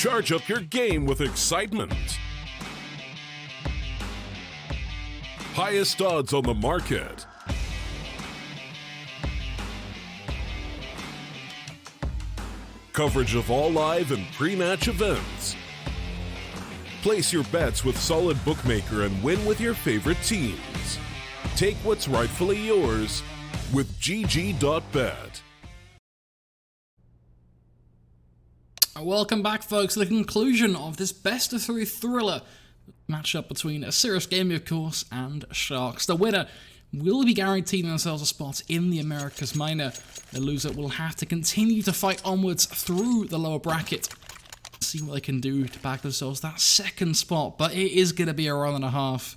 Charge up your game with excitement. Highest odds on the market. Coverage of all live and pre-match events. Place your bets with solid bookmaker and win with your favorite teams. Take what's rightfully yours with GG.bet. Welcome back, folks, to the conclusion of this best-of-3 thriller matchup between Isurus Gaming, of course, and Sharks. The winner will be guaranteeing themselves a spot in the Americas Minor. The loser will have to continue to fight onwards through the lower bracket. See what they can do to back themselves that second spot, but it is going to be a round and a half.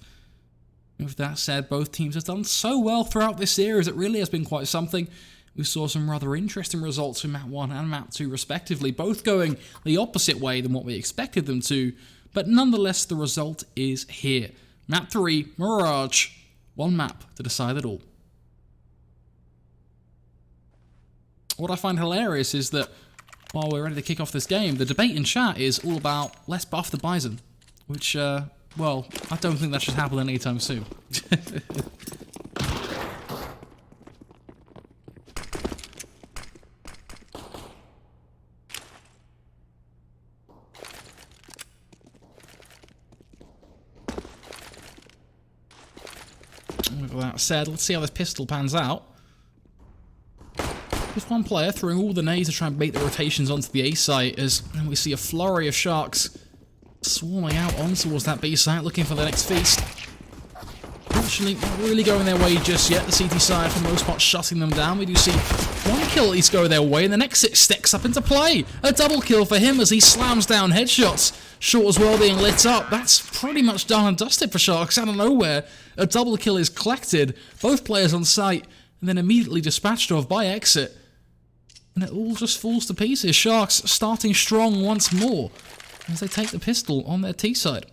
With that said, both teams have done so well throughout this series, it really has been quite something. We saw some rather interesting results from Map 1 and Map 2 respectively, both going the opposite way than what we expected them to, but nonetheless the result is here. Map 3, Mirage, one map to decide it all. What I find hilarious is that while we're ready to kick off this game, the debate in chat is all about let's buff the Bison, which, well, I don't think that should happen anytime soon. With that said, let's see how this pistol pans out. Just one player throwing all the nades to try and bait the rotations onto the A site as we see a flurry of Sharks swarming out on towards that B site, looking for the next feast. Fortunately, not really going their way just yet. The CT side, for the most part, shutting them down. We do see one kill at least go their way, and the next it stacks up into play. A double kill for him as he slams down headshots. Short as well being lit up. That's pretty much done and dusted for Sharks. Out of nowhere, a double kill is collected. Both players on site, and then immediately dispatched off by exit. And it all just falls to pieces. Sharks starting strong once more as they take the pistol on their T side.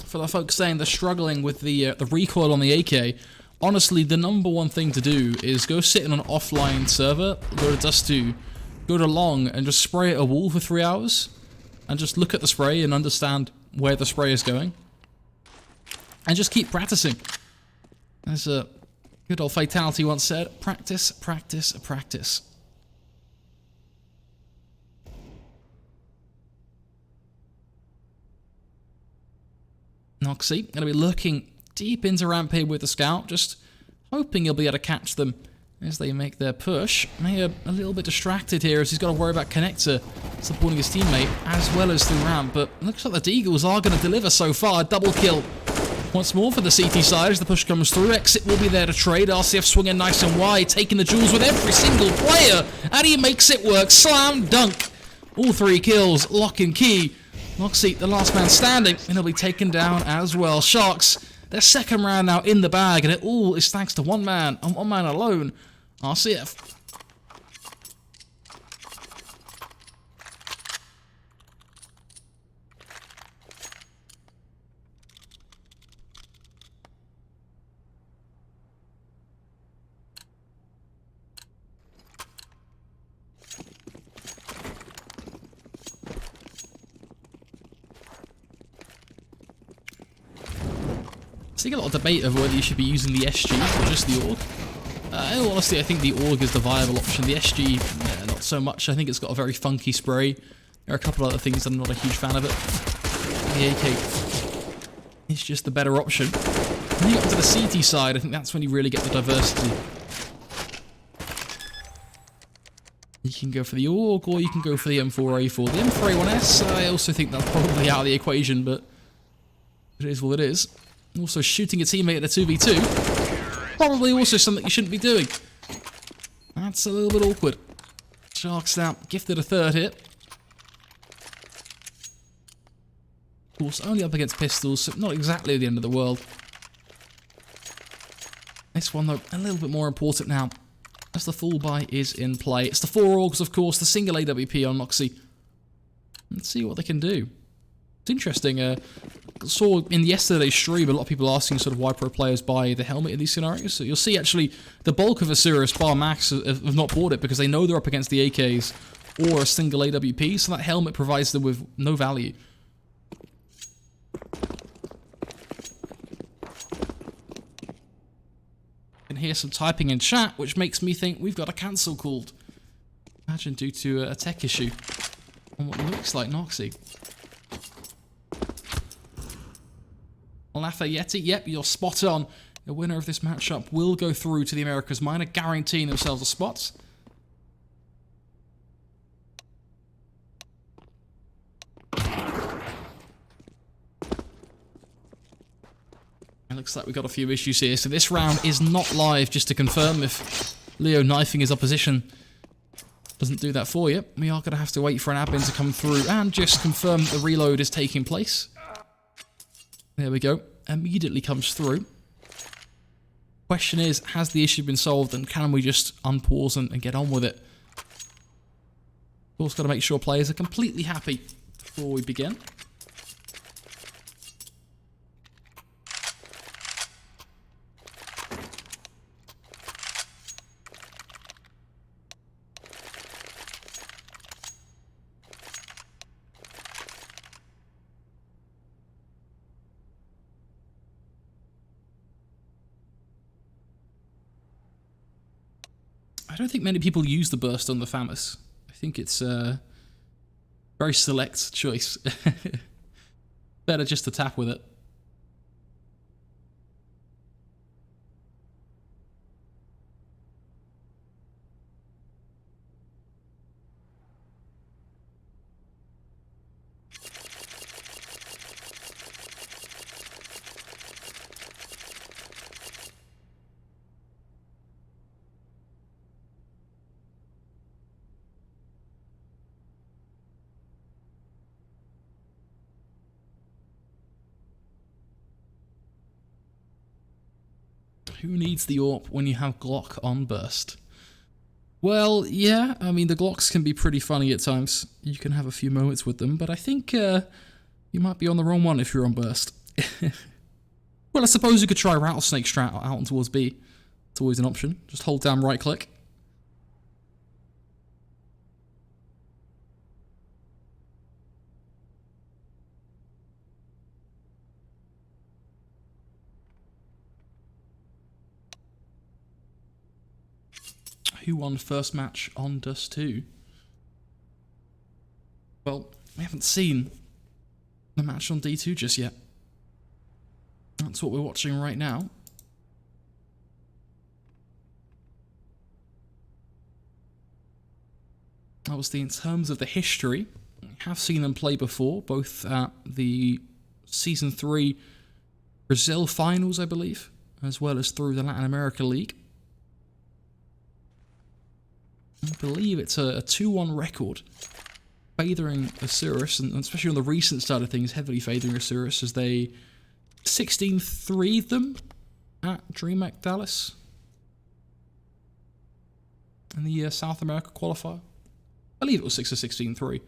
For the folks saying they're struggling with the recoil on the AK, honestly, the number one thing to do is go sit in an offline server, go to Dust2, go to Long, and just spray at a wall for 3 hours. And just look at the spray and understand where the spray is going. And just keep practicing. As a good old Fatality once said, practice, practice, practice. Noxy going to be looking deep into ramp here with the scout, just hoping he'll be able to catch them as they make their push. May a little bit distracted here as he's got to worry about Connector supporting his teammate as well as through ramp, but looks like the Deagles are going to deliver so far. Double kill once more for the CT side as the push comes through. Exit will be there to trade. RCF swinging nice and wide, taking the jewels with every single player, and he makes it work. Slam dunk. All 3 kills, lock and key. Noxy, the last man standing, and he'll be taken down as well. Sharks, their second round now in the bag, and it all is thanks to one man, and one man alone, RCF. I think a lot of debate over whether you should be using the SG or just the AUG. In all honesty, I think the AUG is the viable option. The SG, not so much. I think it's got a very funky spray. There are a couple other things I'm not a huge fan of it. The AK is just the better option. When you get to the CT side, I think that's when you really get the diversity. You can go for the AUG, or you can go for the M4A4. The M4A1S, I also think that's probably out of the equation, but it is what it is. Also shooting a teammate at a 2v2. Probably also something you shouldn't be doing. That's a little bit awkward. Sharks now gifted a third hit. Of course, only up against pistols, so not exactly the end of the world. This one, though, a little bit more important now, as the full buy is in play. It's the 4 AUGs, of course, the single AWP on Moxie. Let's see what they can do. It's interesting, got saw in yesterday's stream a lot of people asking sort of why pro players buy the helmet in these scenarios. So you'll see actually the bulk of Isurus, bar Max, have not bought it because they know they're up against the AKs or a single AWP, so that helmet provides them with no value. I can hear some typing in chat, which makes me think we've got a cancel called. Imagine due to a tech issue on what looks like Noxy. Lafayette, yep, you're spot on. The winner of this matchup will go through to the Americas Minor, guaranteeing themselves a spot. It looks like we've got a few issues here, so this round is not live, just to confirm if Leo knifing his opposition doesn't do that for you. We are going to have to wait for an admin to come through and just confirm the reload is taking place. There we go. Immediately comes through. Question is, has the issue been solved and can we just unpause and get on with it? Of course, got to make sure players are completely happy before we begin. I don't think many people use the burst on the FAMAS. I think it's a very select choice. Better just to tap with it. Who needs the AWP when you have Glock on burst? Well, yeah, I mean, the Glocks can be pretty funny at times. You can have a few moments with them, but I think you might be on the wrong one if you're on burst. Well, I suppose you could try Rattlesnake strat out and towards B. It's always an option. Just hold down right click. Who won first match on Dust 2? Well, we haven't seen the match on D2 just yet. That's what we're watching right now. Obviously, in terms of the history, we have seen them play before, both at the Season 3 Brazil finals, I believe, as well as through the Latin America League. I believe it's a 2-1 record, favoring Isurus, and especially on the recent side of things, heavily favoring Isurus, as they 16-3'd them at DreamHack Dallas in the South America qualifier. I believe it was 6-16-3.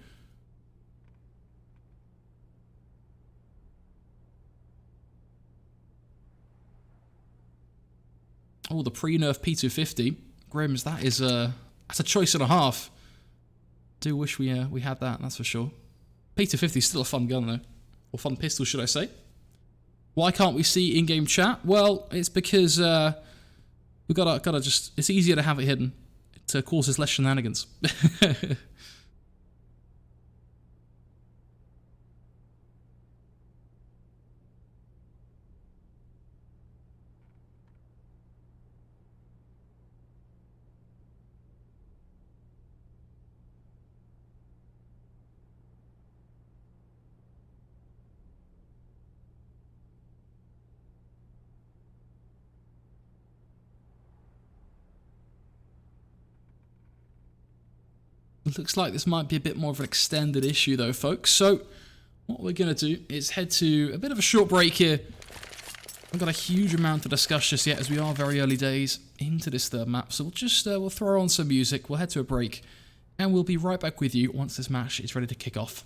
Oh, the pre-nerf P250. Grims, that is that's a choice and a half. Do wish we had that, that's for sure. P250 is still a fun gun though. Or fun pistol, should I say. Why can't we see in-game chat? Well, it's because we gotta just, it's easier to have it hidden. It causes less shenanigans. It looks like this might be a bit more of an extended issue though, folks. So what we're going to do is head to a bit of a short break here. I've got a huge amount to discuss just yet, as we are very early days into this third map. So we'll just we'll throw on some music, we'll head to a break, and we'll be right back with you once this match is ready to kick off.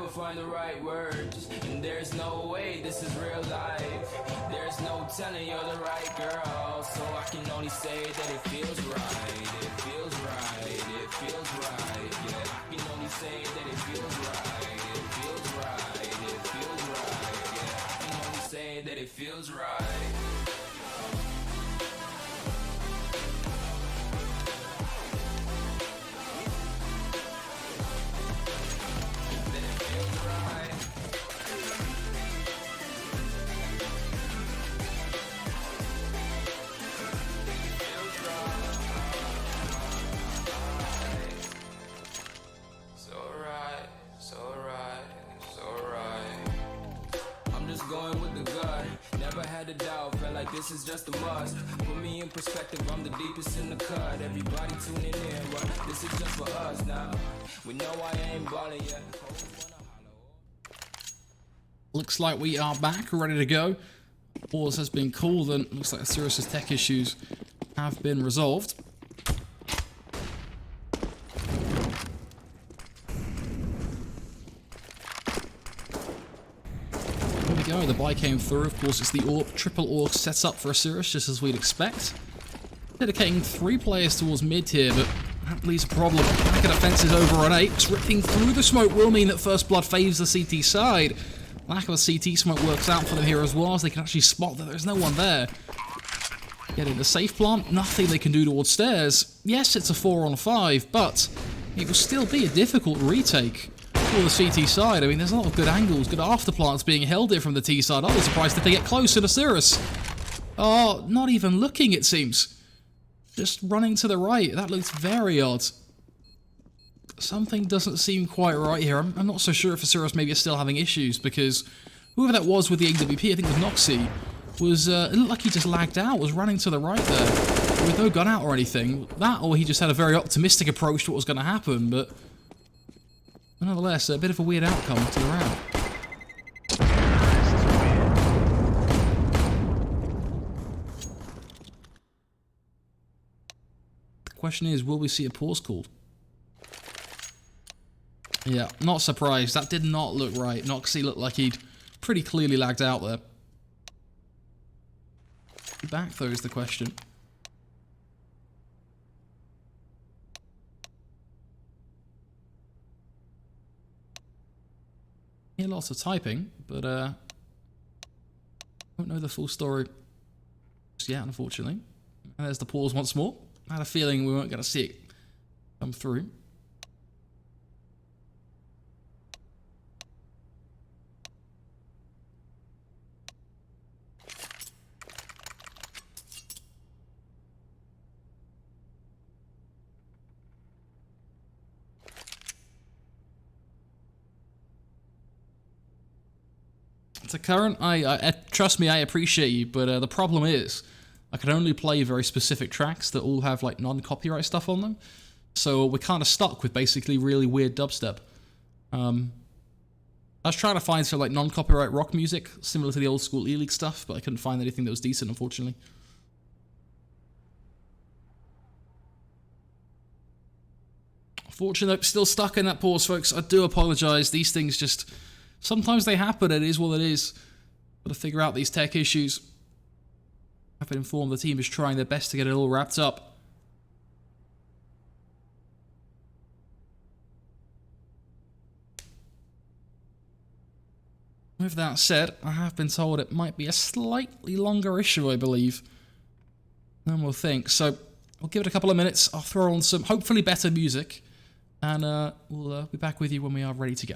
find the right words. And there's no way this is real life. There's no telling you're the right girl. So I can only say that it feels right. It feels right. It feels right. Yeah, I can only say that it feels right. It feels right. It feels right. Yeah, I can only say that it feels right. This is just a must. Put me in perspective, I'm the deepest in the cut. Everybody tuning in, but this is just for us now. We know I ain't balling yet. Looks like we are back, ready to go. Pause has been called, and looks like Isurus' tech issues have been resolved. Go. The buy came through. Of course, it's the AWP, triple AWP set up for Isurus, just as we'd expect. Dedicating 3 players towards mid here, but that leaves a problem. Back of defense is over on 8. Ripping through the smoke will mean that First Blood faves the CT side. Lack of a CT smoke works out for them here as well, as they can actually spot that there's no one there. Getting the safe plant, nothing they can do towards stairs. Yes, it's a 4-on-5, but it will still be a difficult retake for the CT side. I mean, there's a lot of good angles, good afterplants being held here from the T side. I'll be surprised if they get close to Isurus. Oh, not even looking, it seems. Just running to the right. That looks very odd. Something doesn't seem quite right here. I'm not so sure if Isurus maybe is still having issues, because whoever that was with the AWP, I think it was Noxy, was, it looked like he just lagged out, was running to the right there, with no gun out or anything. That, or he just had a very optimistic approach to what was going to happen, but nonetheless, a bit of a weird outcome to the round. The question is, will we see a pause called? Yeah, not surprised. That did not look right. Noxy looked like he'd pretty clearly lagged out there. Back, though, is the question. Hear lots of typing, but won't know the full story just yet, unfortunately. And there's the pause once more. I had a feeling we weren't going to see it come through. To current, I trust me, I appreciate you, but the problem is I can only play very specific tracks that all have like non-copyright stuff on them, so we're kind of stuck with basically really weird dubstep. I was trying to find some like non-copyright rock music similar to the old school E-League stuff, but I couldn't find anything that was decent, unfortunately. Fortunately, still stuck in that pause, folks. I do apologise. These things just sometimes they happen. It is what it is. Got to figure out these tech issues. I've been informed the team is trying their best to get it all wrapped up. With that said, I have been told it might be a slightly longer issue, I believe, than we'll think. So we'll give it a couple of minutes. I'll throw on some hopefully better music, and we'll be back with you when we are ready to go.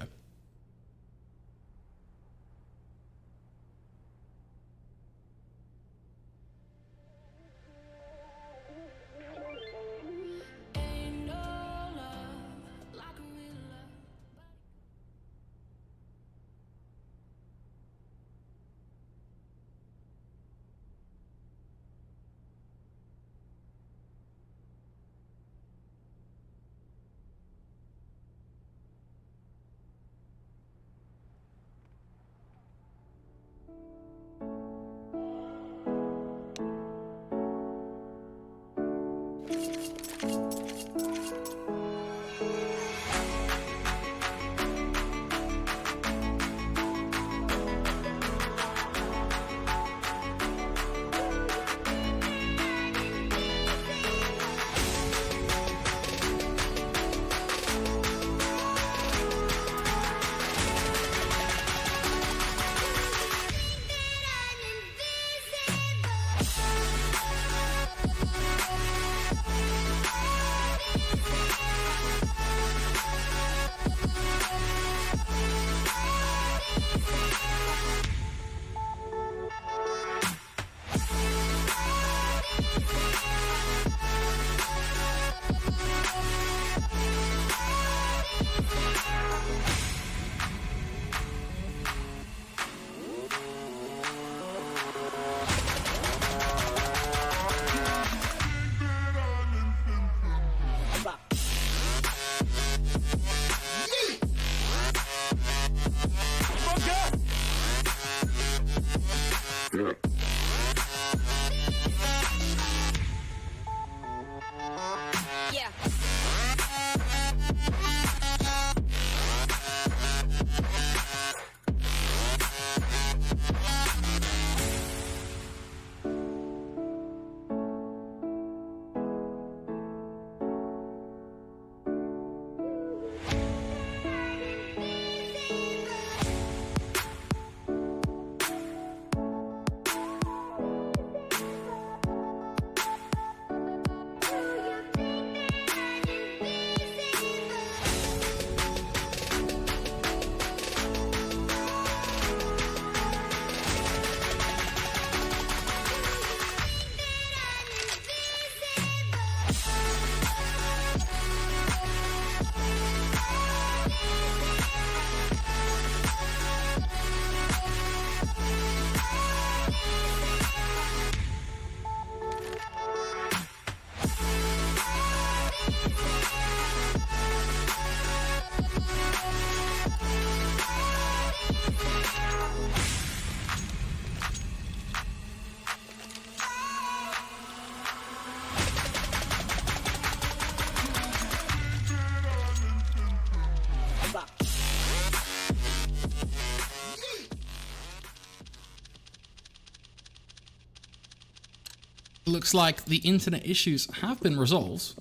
looks like the internet issues have been resolved.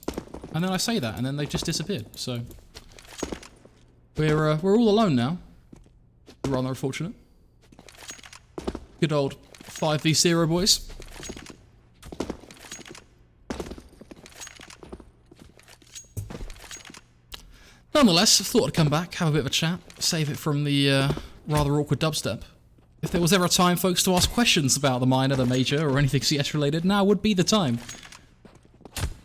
And then I say that, and then they just disappeared. So we're all alone now. Rather unfortunate. Good old 5v0, boys. Nonetheless, I thought I'd come back, have a bit of a chat, save it from the rather awkward dubstep. If there was ever a time, folks, to ask questions about the minor, the major, or anything CS related, now would be the time.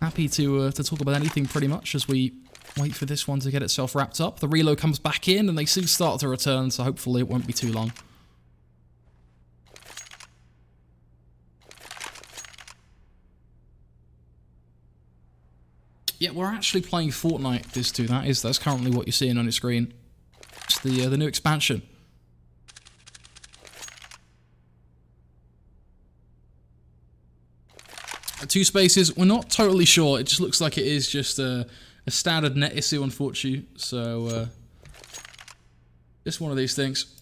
Happy to talk about anything pretty much as we wait for this one to get itself wrapped up. The reload comes back in and they soon start to return, so hopefully it won't be too long. Yeah, we're actually playing Fortnite, this too. That's currently what you're seeing on your screen. It's the new expansion. Two spaces, we're not totally sure. It just looks like it is just a standard net issue, unfortunately. So, just one of these things.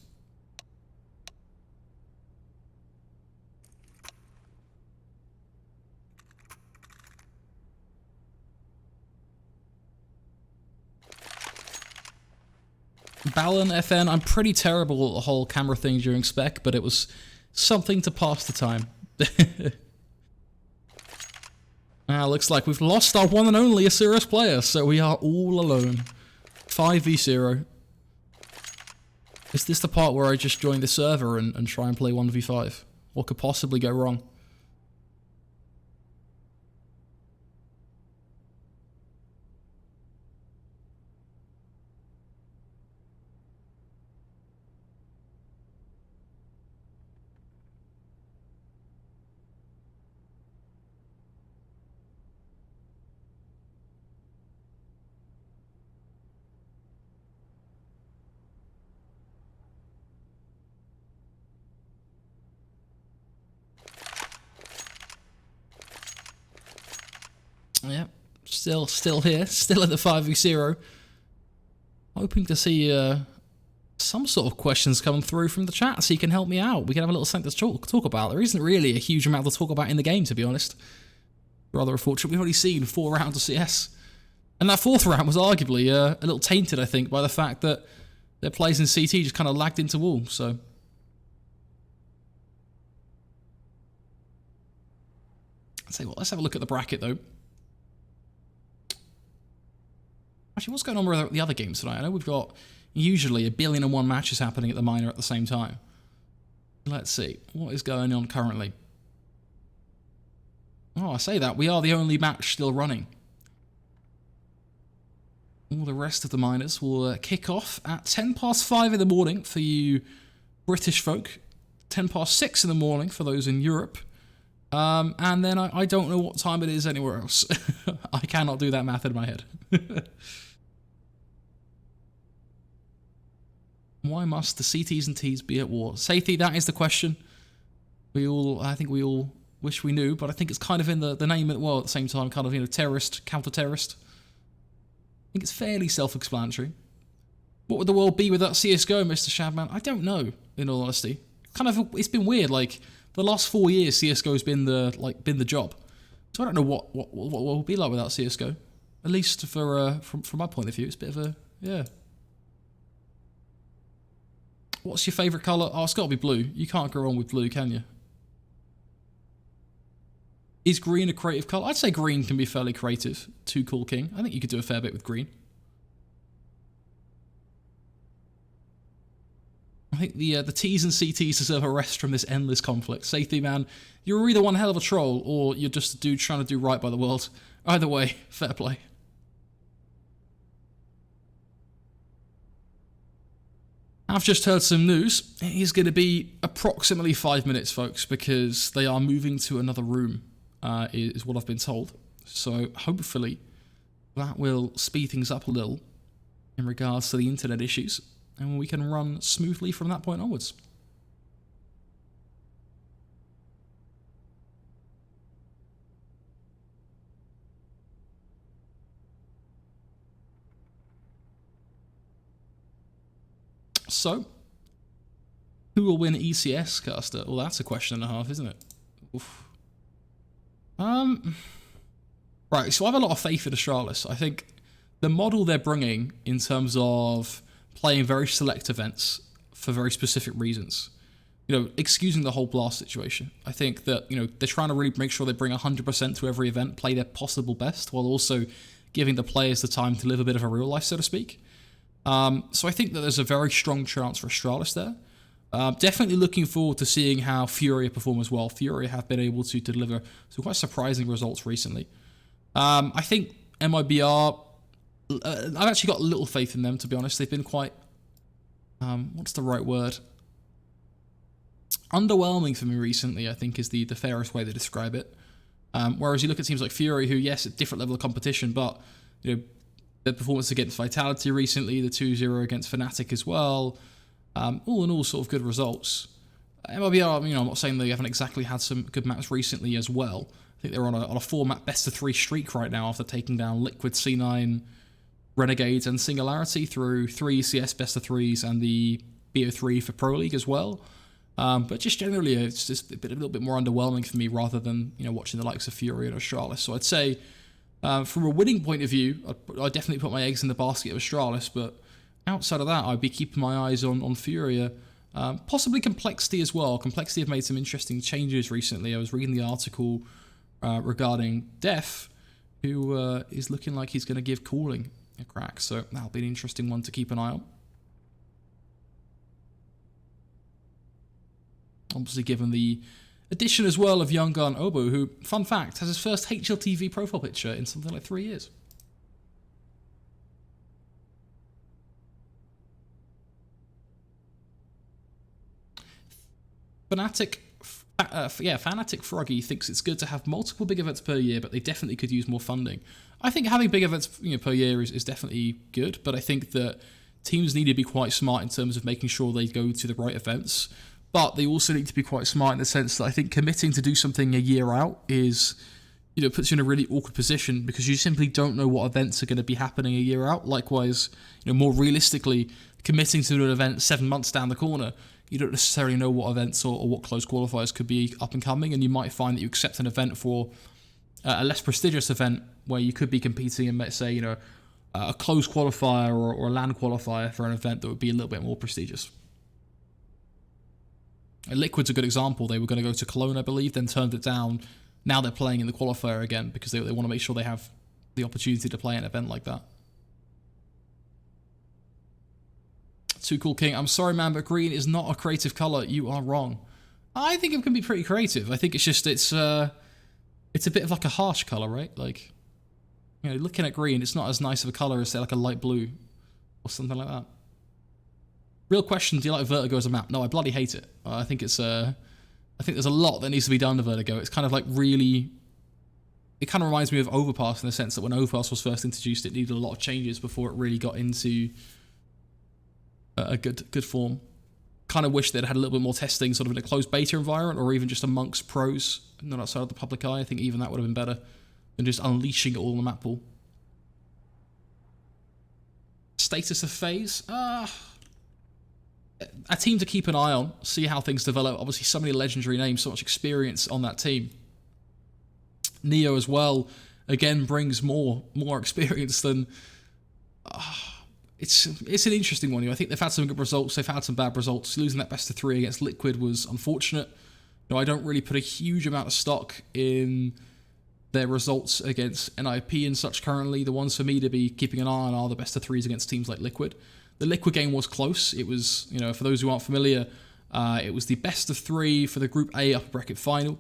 Balan FN, I'm pretty terrible at the whole camera thing during spec, but it was something to pass the time. Looks like we've lost our one and only Isurus player, so we are all alone. 5v0. Is this the part where I just join the server and try and play 1v5? What could possibly go wrong? Yeah, still here, still at the 5v0. Hoping to see some sort of questions coming through from the chat so you can help me out. We can have a little something to talk about. There isn't really a huge amount to talk about in the game, to be honest. Rather unfortunate. We've already seen 4 rounds of CS. And that 4th round was arguably a little tainted, I think, by the fact that their plays in CT just kind of lagged into wall, so... I'll tell you what, let's have a look at the bracket, though. Actually, what's going on with the other games tonight? I know we've got usually 1,000,001 matches happening at the minor at the same time. Let's see. What is going on currently? Oh, I say that. We are the only match still running. All the rest of the minors will kick off at 5:10 in the morning for you British folk. 6:10 in the morning for those in Europe. And then I don't know what time it is anywhere else. I cannot do that math in my head. Why must the CTs and Ts be at war? Sathi, that is the question. I think we all wish we knew, but I think it's kind of in the name of, well, at the same time, kind of, you know, terrorist, counter-terrorist. I think it's fairly self-explanatory. What would the world be without CSGO, Mr. Shabman? I don't know, in all honesty. It's been weird, like, the last 4 years CSGO's been the job. So I don't know what will be like without CSGO. At least from my point of view, it's a bit of a, yeah. What's your favourite colour? Oh, it's got to be blue. You can't go wrong with blue, can you? Is green a creative colour? I'd say green can be fairly creative. Too Cool King. I think you could do a fair bit with green. I think the Ts and CTs deserve a rest from this endless conflict. Sathi, man, you're either one hell of a troll or you're just a dude trying to do right by the world. Either way, fair play. I've just heard some news. It is going to be approximately 5 minutes, folks, because they are moving to another room, is what I've been told. So hopefully that will speed things up a little in regards to the internet issues, and we can run smoothly from that point onwards. So, who will win ECS, Caster? Well, that's a question and a half, isn't it? Oof. Right, so I have a lot of faith in Astralis. I think the model they're bringing in terms of playing very select events for very specific reasons, excusing the whole blast situation. I think that, they're trying to really make sure they bring 100% to every event, play their possible best, while also giving the players the time to live a bit of a real life, so to speak. So I think that there's a very strong chance for Astralis there. Definitely looking forward to seeing how Furia perform as well. Furia have been able to deliver some quite surprising results recently. I think MIBR, I've actually got little faith in them, to be honest. They've been quite, what's the right word? Underwhelming for me recently, I think, is the fairest way to describe it. Whereas you look at teams like Fury, who, yes, at different level of competition, but, their performance against Vitality recently, the 2-0 against Fnatic as well, all in all, sort of good results. MIBR, I'm not saying they haven't exactly had some good maps recently as well. I think they're on a 4-map best-of-3 streak right now after taking down Liquid, C9, Renegades, and Singularity through 3 CS best-of-3s and the BO3 for Pro League as well. But just generally, it's just a little bit more underwhelming for me rather than watching the likes of Fury and Astralis. So I'd say, from a winning point of view, I'd definitely put my eggs in the basket of Astralis, but outside of that, I'd be keeping my eyes on Furia. Possibly Complexity as well. Complexity have made some interesting changes recently. I was reading the article regarding Def, who is looking like he's going to give Cooling a crack. So that'll be an interesting one to keep an eye on. Obviously, given the addition as well of young gun Obo, who, fun fact, has his first HLTV profile picture in something like 3 years. Fnatic Froggy thinks it's good to have multiple big events per year, but they definitely could use more funding. I think having big events per year is definitely good, but I think that teams need to be quite smart in terms of making sure they go to the right events. But they also need to be quite smart in the sense that I think committing to do something a year out is, puts you in a really awkward position because you simply don't know what events are going to be happening a year out. Likewise, more realistically, committing to an event 7 months down the corner, you don't necessarily know what events or what close qualifiers could be up and coming, and you might find that you accept an event for a less prestigious event where you could be competing in, let's say, a close qualifier or a land qualifier for an event that would be a little bit more prestigious. Liquid's a good example. They were going to go to Cologne, I believe, then turned it down. Now they're playing in the qualifier again because they want to make sure they have the opportunity to play an event like that. Too Cool King, I'm sorry, man, but green is not a creative color. You are wrong. I think it can be pretty creative. I think it's just it's a bit of like a harsh color, right? Like, looking at green, it's not as nice of a color as say like a light blue or something like that. Real question, do you like Vertigo as a map? No, I bloody hate it. I think there's a lot that needs to be done to Vertigo. It's kind of like really, it kind of reminds me of Overpass in the sense that when Overpass was first introduced, it needed a lot of changes before it really got into a good form. Kind of wish they'd had a little bit more testing sort of in a closed beta environment or even just amongst pros, not outside of the public eye. I think even that would have been better than just unleashing it all on the map pool. Status of FaZe? A team to keep an eye on, see how things develop. Obviously, so many legendary names, so much experience on that team. Neo as well, again, brings more experience than... It's an interesting one. I think they've had some good results, they've had some bad results. Losing that best of 3 against Liquid was unfortunate. I don't really put a huge amount of stock in their results against NIP and such currently. The ones for me to be keeping an eye on are the best of 3s against teams like Liquid. The Liquid game was close. It was, for those who aren't familiar, it was the best of 3 for the Group A upper bracket final.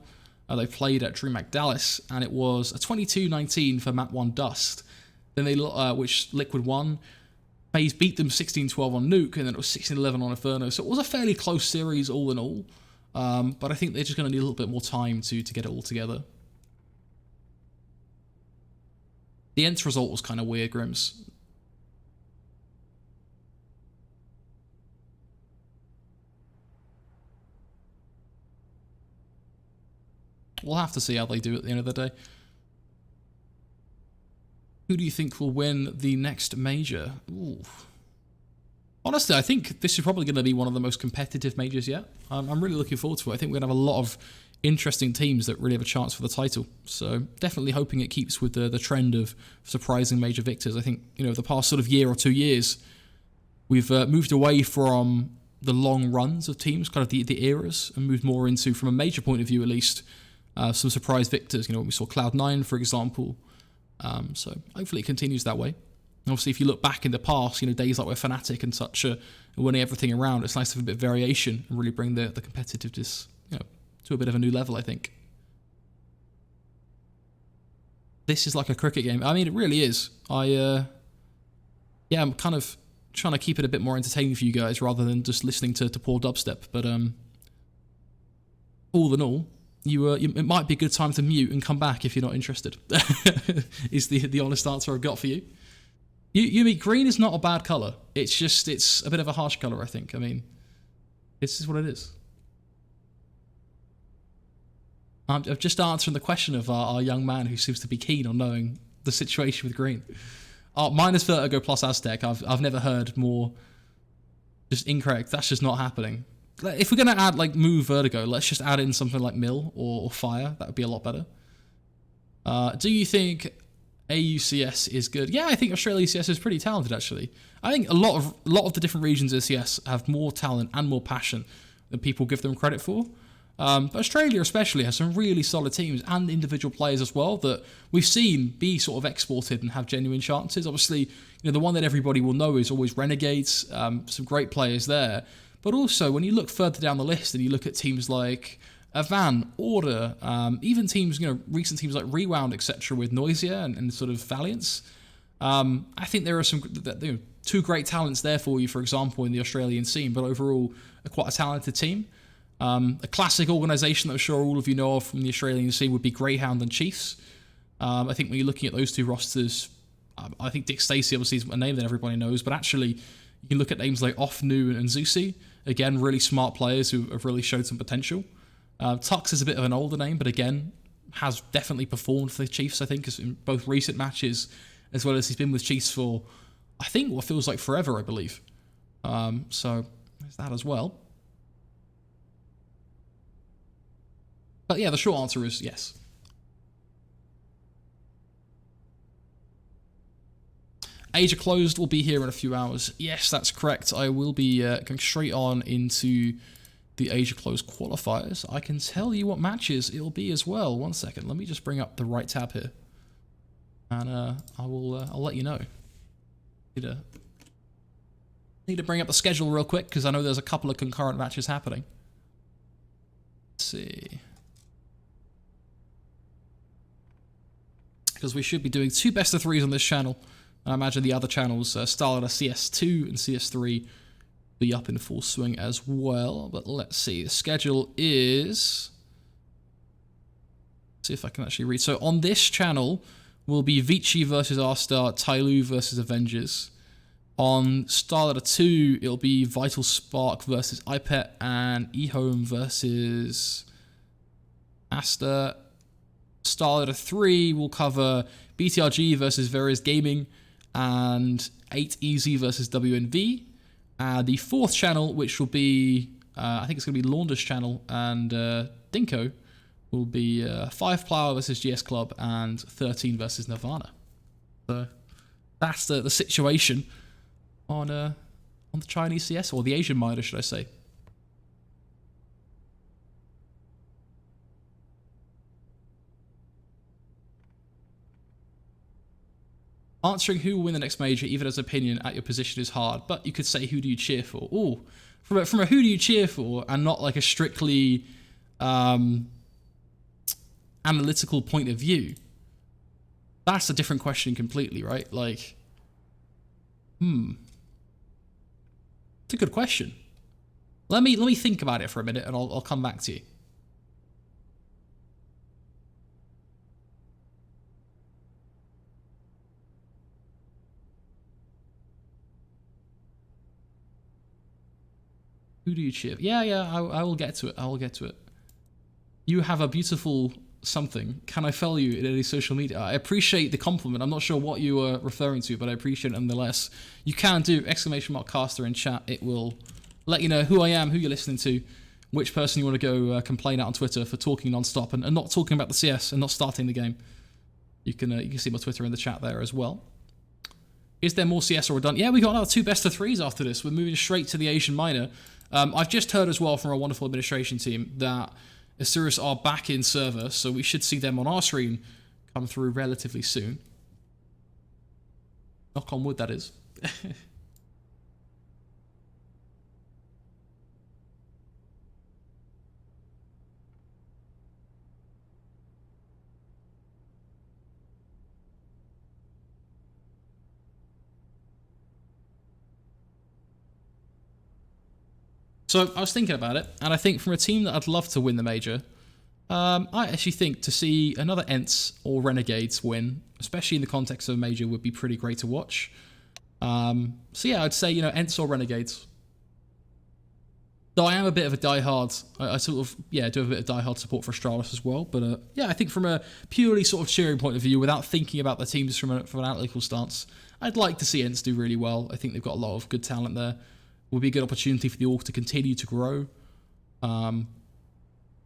They played at DreamHack Dallas, and it was a 22-19 for Map 1 Dust. Then which Liquid won. FaZe beat them 16-12 on Nuke, and then it was 16-11 on Inferno. So it was a fairly close series all in all. But I think they're just going to need a little bit more time to get it all together. The Ents result was kind of weird, Grims. We'll have to see how they do at the end of the day. Who do you think will win the next major? Ooh. Honestly, I think this is probably going to be one of the most competitive majors yet. I'm really looking forward to it. I think we're going to have a lot of interesting teams that really have a chance for the title. So definitely hoping it keeps with the trend of surprising major victors. I think, the past sort of year or 2 years, we've moved away from the long runs of teams, kind of the eras, and moved more into, from a major point of view at least, some surprise victors. We saw Cloud9, for example. So hopefully it continues that way. And obviously, if you look back in the past, days like where Fnatic and such are winning everything around, it's nice to have a bit of variation and really bring the competitiveness, to a bit of a new level, I think. This is like a cricket game. I mean, it really is. I'm kind of trying to keep it a bit more entertaining for you guys rather than just listening to poor dubstep. But all in all, it might be a good time to mute and come back if you're not interested. Is the honest answer I've got for you. Yumi, green is not a bad colour. It's a bit of a harsh colour, I think. I mean, it's just what it is. I'm just answering the question of our young man who seems to be keen on knowing the situation with green. Minus Vertigo plus Aztec. I've never heard more just incorrect. That's just not happening. If we're going to add, move Vertigo, let's just add in something like Mill or Fire. That would be a lot better. Do you think AUCS is good? Yeah, I think Australia CS is pretty talented, actually. I think a lot of the different regions of CS have more talent and more passion than people give them credit for. But Australia especially has some really solid teams and individual players as well that we've seen be sort of exported and have genuine chances. Obviously, the one that everybody will know is always Renegades, some great players there. But also, when you look further down the list and you look at teams like Avan, Order, even teams, recent teams like Rewound, etc., with Noisia and sort of Valiance, I think there are some two great talents there for you, for example, in the Australian scene, but overall, quite a talented team. A classic organisation that I'm sure all of you know of from the Australian scene would be Greyhound and Chiefs. I think when you're looking at those two rosters, I think Dick Stacey obviously is a name that everybody knows, but actually you can look at names like Offnu and Zusi. Again, really smart players who have really showed some potential. Tux is a bit of an older name, but again, has definitely performed for the Chiefs, I think, in both recent matches, as well as he's been with Chiefs for, I think, what feels like forever, I believe. So there's that as well. But yeah, the short answer is yes. Asia Closed will be here in a few hours. Yes, that's correct. I will be going straight on into the Asia Closed qualifiers. I can tell you what matches it'll be as well. 1 second. Let me just bring up the right tab here. And I'll let you know. Need to bring up the schedule real quick because I know there's a couple of concurrent matches happening. Let's see. Because we should be doing 2 best of 3s on this channel. And I imagine the other channels, StarLadder CS2 and CS3, be up in full swing as well. But let's see. The schedule is... Let's see if I can actually read. So on this channel will be Vici versus R-Star, Tyloo versus Avengers. On StarLadder 2, it'll be Vital Spark versus iPet and eHome versus Asta. StarLadder 3 will cover BTRG versus Various Gaming and 8EZ versus WNV. The 4th channel, which will be, I think it's going to be Launder's channel, and Dinko, will be 5 Plower versus GS Club and 13 versus Nirvana. So that's the situation on the Chinese CS, or the Asian minor, should I say. Answering who will win the next major, even as opinion at your position, is hard, but you could say who do you cheer for? Ooh, from a who do you cheer for, and not like a strictly analytical point of view. That's a different question completely, right? Like, it's a good question. Let me think about it for a minute, and I'll come back to you. Who do you cheer? Yeah, I will get to it. I will get to it. You have a beautiful something. Can I follow you in any social media? I appreciate the compliment. I'm not sure what you were referring to, but I appreciate it nonetheless. You can do !caster in chat. It will let you know who I am, who you're listening to, which person you want to go complain out on Twitter for talking non-stop and not talking about the CS and not starting the game. You can see my Twitter in the chat there as well. Is there more CS already done? Yeah, we got another 2 best of 3s after this. We're moving straight to the Asian Minor. I've just heard as well from our wonderful administration team that Isurus are back in server, so we should see them on our screen come through relatively soon. Knock on wood, that is. So I was thinking about it, and I think from a team that I'd love to win the major, I actually think to see another ENTS or Renegades win, especially in the context of a major, would be pretty great to watch. So yeah, I'd say, ENTS or Renegades. Though I am a bit of a diehard, I sort of, yeah, do have a bit of diehard support for StarLadder as well. But yeah, I think from a purely sort of cheering point of view, without thinking about the teams from an analytical stance, I'd like to see ENTS do really well. I think they've got a lot of good talent there. Will be a good opportunity for the org to continue to grow.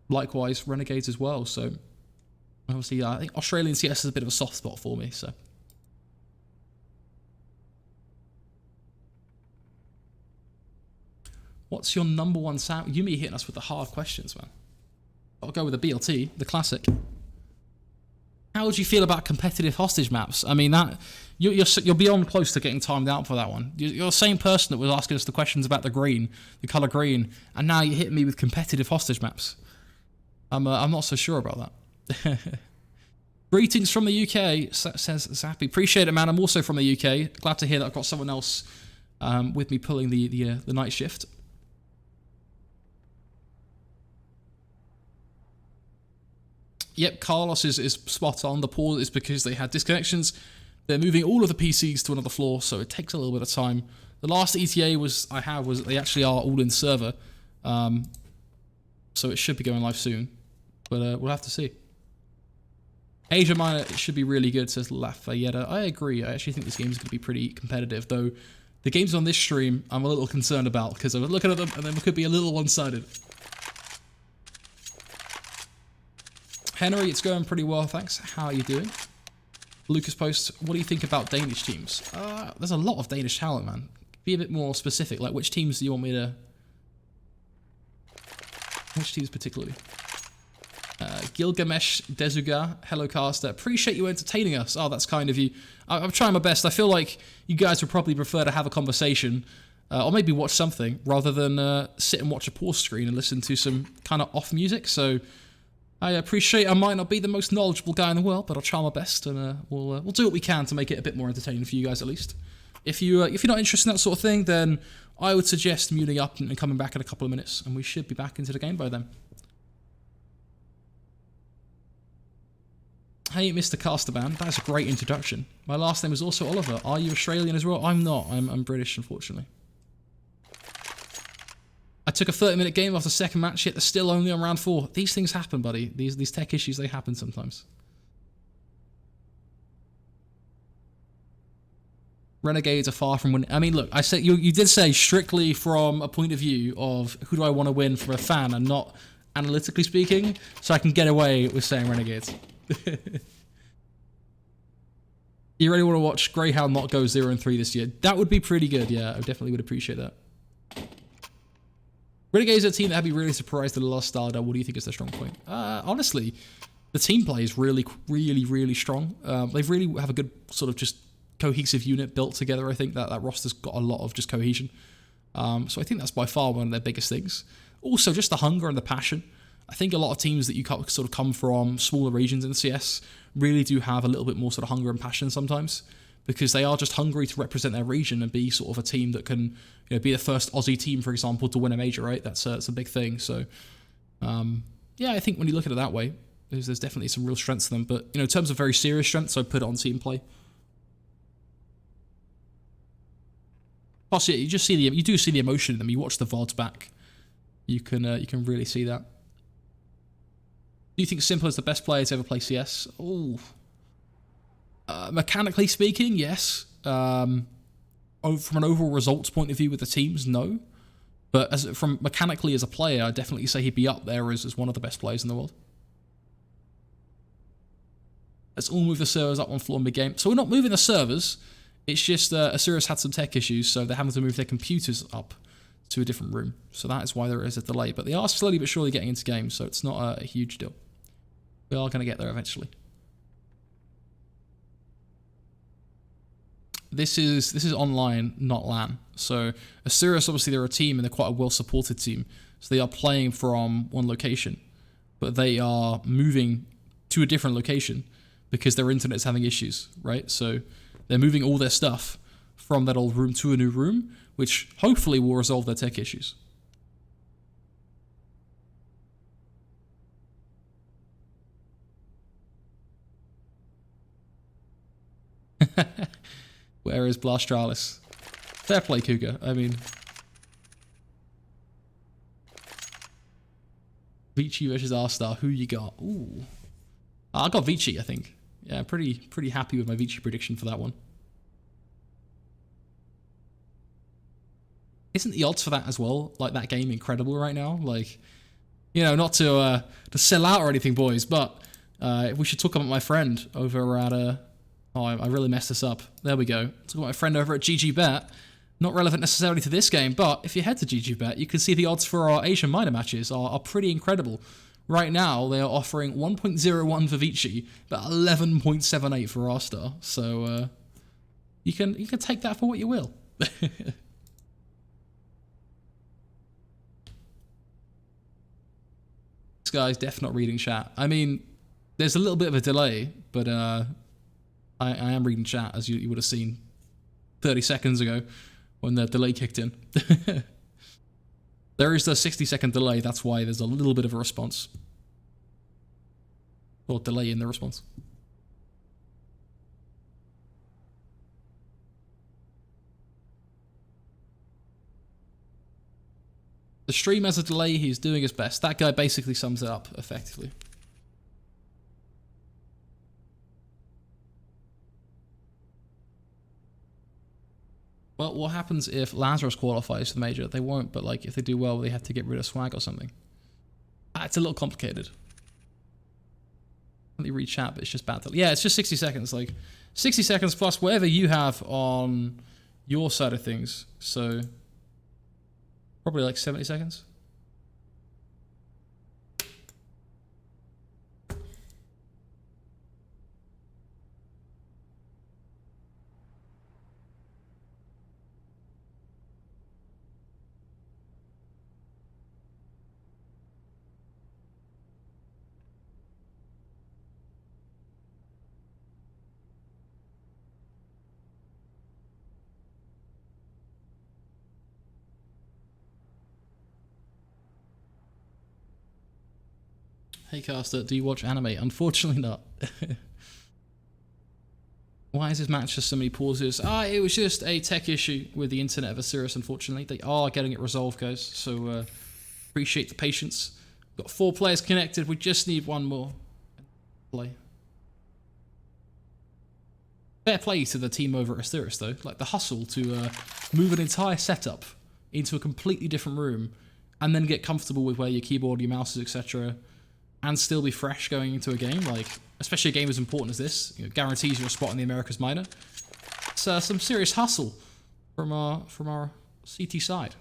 Likewise, Renegades as well. So obviously, I think Australian CS is a bit of a soft spot for me. So what's your number one sound? Yumi hitting us with the hard questions, man. I'll go with the BLT, the classic. How would you feel about competitive hostage maps? I mean, that you're beyond close to getting timed out for that one. You're the same person that was asking us the questions about the color green, and now you hit me with competitive hostage maps. I'm not so sure about that. Greetings from the UK, says Zappy. Appreciate it, man. I'm also from the UK. Glad to hear that I've got someone else with me pulling the night shift. Yep, Carlos is spot on. The pause is because they had disconnections. They're moving all of the PCs to another floor, so it takes a little bit of time. The last ETA was they actually are all in server, so it should be going live soon. But we'll have to see. Asia Minor, it should be really good, says Lafayette. I agree. I actually think this game is going to be pretty competitive, though the games on this stream I'm a little concerned about because I was looking at them and they could be a little one-sided. Henry, it's going pretty well, thanks. How are you doing? Lucas posts, what do you think about Danish teams? There's a lot of Danish talent, man. Be a bit more specific. Like, which teams do you want me to... Which teams particularly? Gilgamesh Dezuga, hello caster. Appreciate you entertaining us. Oh, that's kind of you. I'm trying my best. I feel like you guys would probably prefer to have a conversation or maybe watch something rather than sit and watch a pause screen and listen to some kind of off music. So I appreciate I might not be the most knowledgeable guy in the world, but I'll try my best and we'll do what we can to make it a bit more entertaining for you guys at least. If you're not interested in that sort of thing, then I would suggest muting up and coming back in a couple of minutes, and we should be back into the game by then. Hey, Mr. Casterban, that's a great introduction. My last name is also Oliver. Are you Australian as well? I'm not. I'm British, unfortunately. I took a 30-minute game off the second match, yet they're still only on round 4. These things happen, buddy. These tech issues, they happen sometimes. Renegades are far from winning. I mean, look, I said you did say strictly from a point of view of who do I want to win for a fan and not analytically speaking, so I can get away with saying Renegades. You really want to watch Greyhound not go 0-3 this year? That would be pretty good, yeah. I definitely would appreciate that. Renegades are a team that had me really surprised that they lost StarLadder. What do you think is their strong point? Honestly, the team play is really, really, really strong. They really have a good sort of just cohesive unit built together. I think that roster's got a lot of just cohesion. So I think that's by far one of their biggest things. Also, just the hunger and the passion. I think a lot of teams that you sort of come from smaller regions in CS really do have a little bit more sort of hunger and passion sometimes, because they are just hungry to represent their region and be sort of a team that can, you know, be the first Aussie team, for example, to win a major, right? That's a big thing. So, yeah, I think when you look at it that way, there's definitely some real strengths to them. But, you know, in terms of very serious strengths, I'd put it on team play. Plus, yeah, you do see the emotion in them. You watch the VODs back, you can really see that. Do you think Simple is the best player to ever play CS? Oh, mechanically speaking, yes. From an overall results point of view with the teams, no. But from mechanically as a player, I'd definitely say he'd be up there as one of the best players in the world. Let's all move the servers up one floor mid-game. So we're not moving the servers. It's just Isurus had some tech issues, so they're having to move their computers up to a different room. So that is why there is a delay. But they are slowly but surely getting into games, so it's not a huge deal. We are going to get there eventually. This is online, not LAN. So Isurus, obviously, they're a team and they're quite a well-supported team. So they are playing from one location, but they are moving to a different location because their internet is having issues, right? So they're moving all their stuff from that old room to a new room, which hopefully will resolve their tech issues. Where is Blastralis? Fair play, Cougar. I mean, Vici versus R-Star. Who you got? Ooh, I got Vici, I think. Yeah, pretty happy with my Vici prediction for that one. Isn't the odds for that as well, like that game, incredible right now? Like, you know, not to sell out or anything, boys, but we should talk about my friend over at oh, I really messed this up. There we go. Talk about my friend over at GGBet. Not relevant necessarily to this game, but if you head to GGBet, you can see the odds for our Asian minor matches are pretty incredible. Right now, they are offering 1.01 for Vici, but 11.78 for R-Star. So you can take that for what you will. This guy's definitely not reading chat. I mean, there's a little bit of a delay, but I am reading chat, as you would have seen 30 seconds ago when the delay kicked in. There is a 60-second delay, that's why there's a little bit of a response. Or delay in the response. The stream has a delay, he's doing his best. That guy basically sums it up effectively. Well, what happens if Lazarus qualifies for the major? They won't, but like if they do well, they have to get rid of swag or something. It's a little complicated. Let me read chat, but it's just bad. Yeah, it's just 60 seconds. Like 60 seconds plus whatever you have on your side of things. So probably like 70 seconds. Hey Caster, do you watch anime? Unfortunately not. Why is this match just so many pauses? It was just a tech issue with the internet of Isurus, unfortunately. They are getting it resolved, guys, so appreciate the patience. Got 4 players connected, we just need one more. Play. Fair play to the team over at Isurus, though. Like, the hustle to move an entire setup into a completely different room and then get comfortable with where your keyboard, your mouse is, etc., and still be fresh going into a game, like, especially a game as important as this, you know, guarantees you a spot in the Americas minor. It's some serious hustle from our CT side.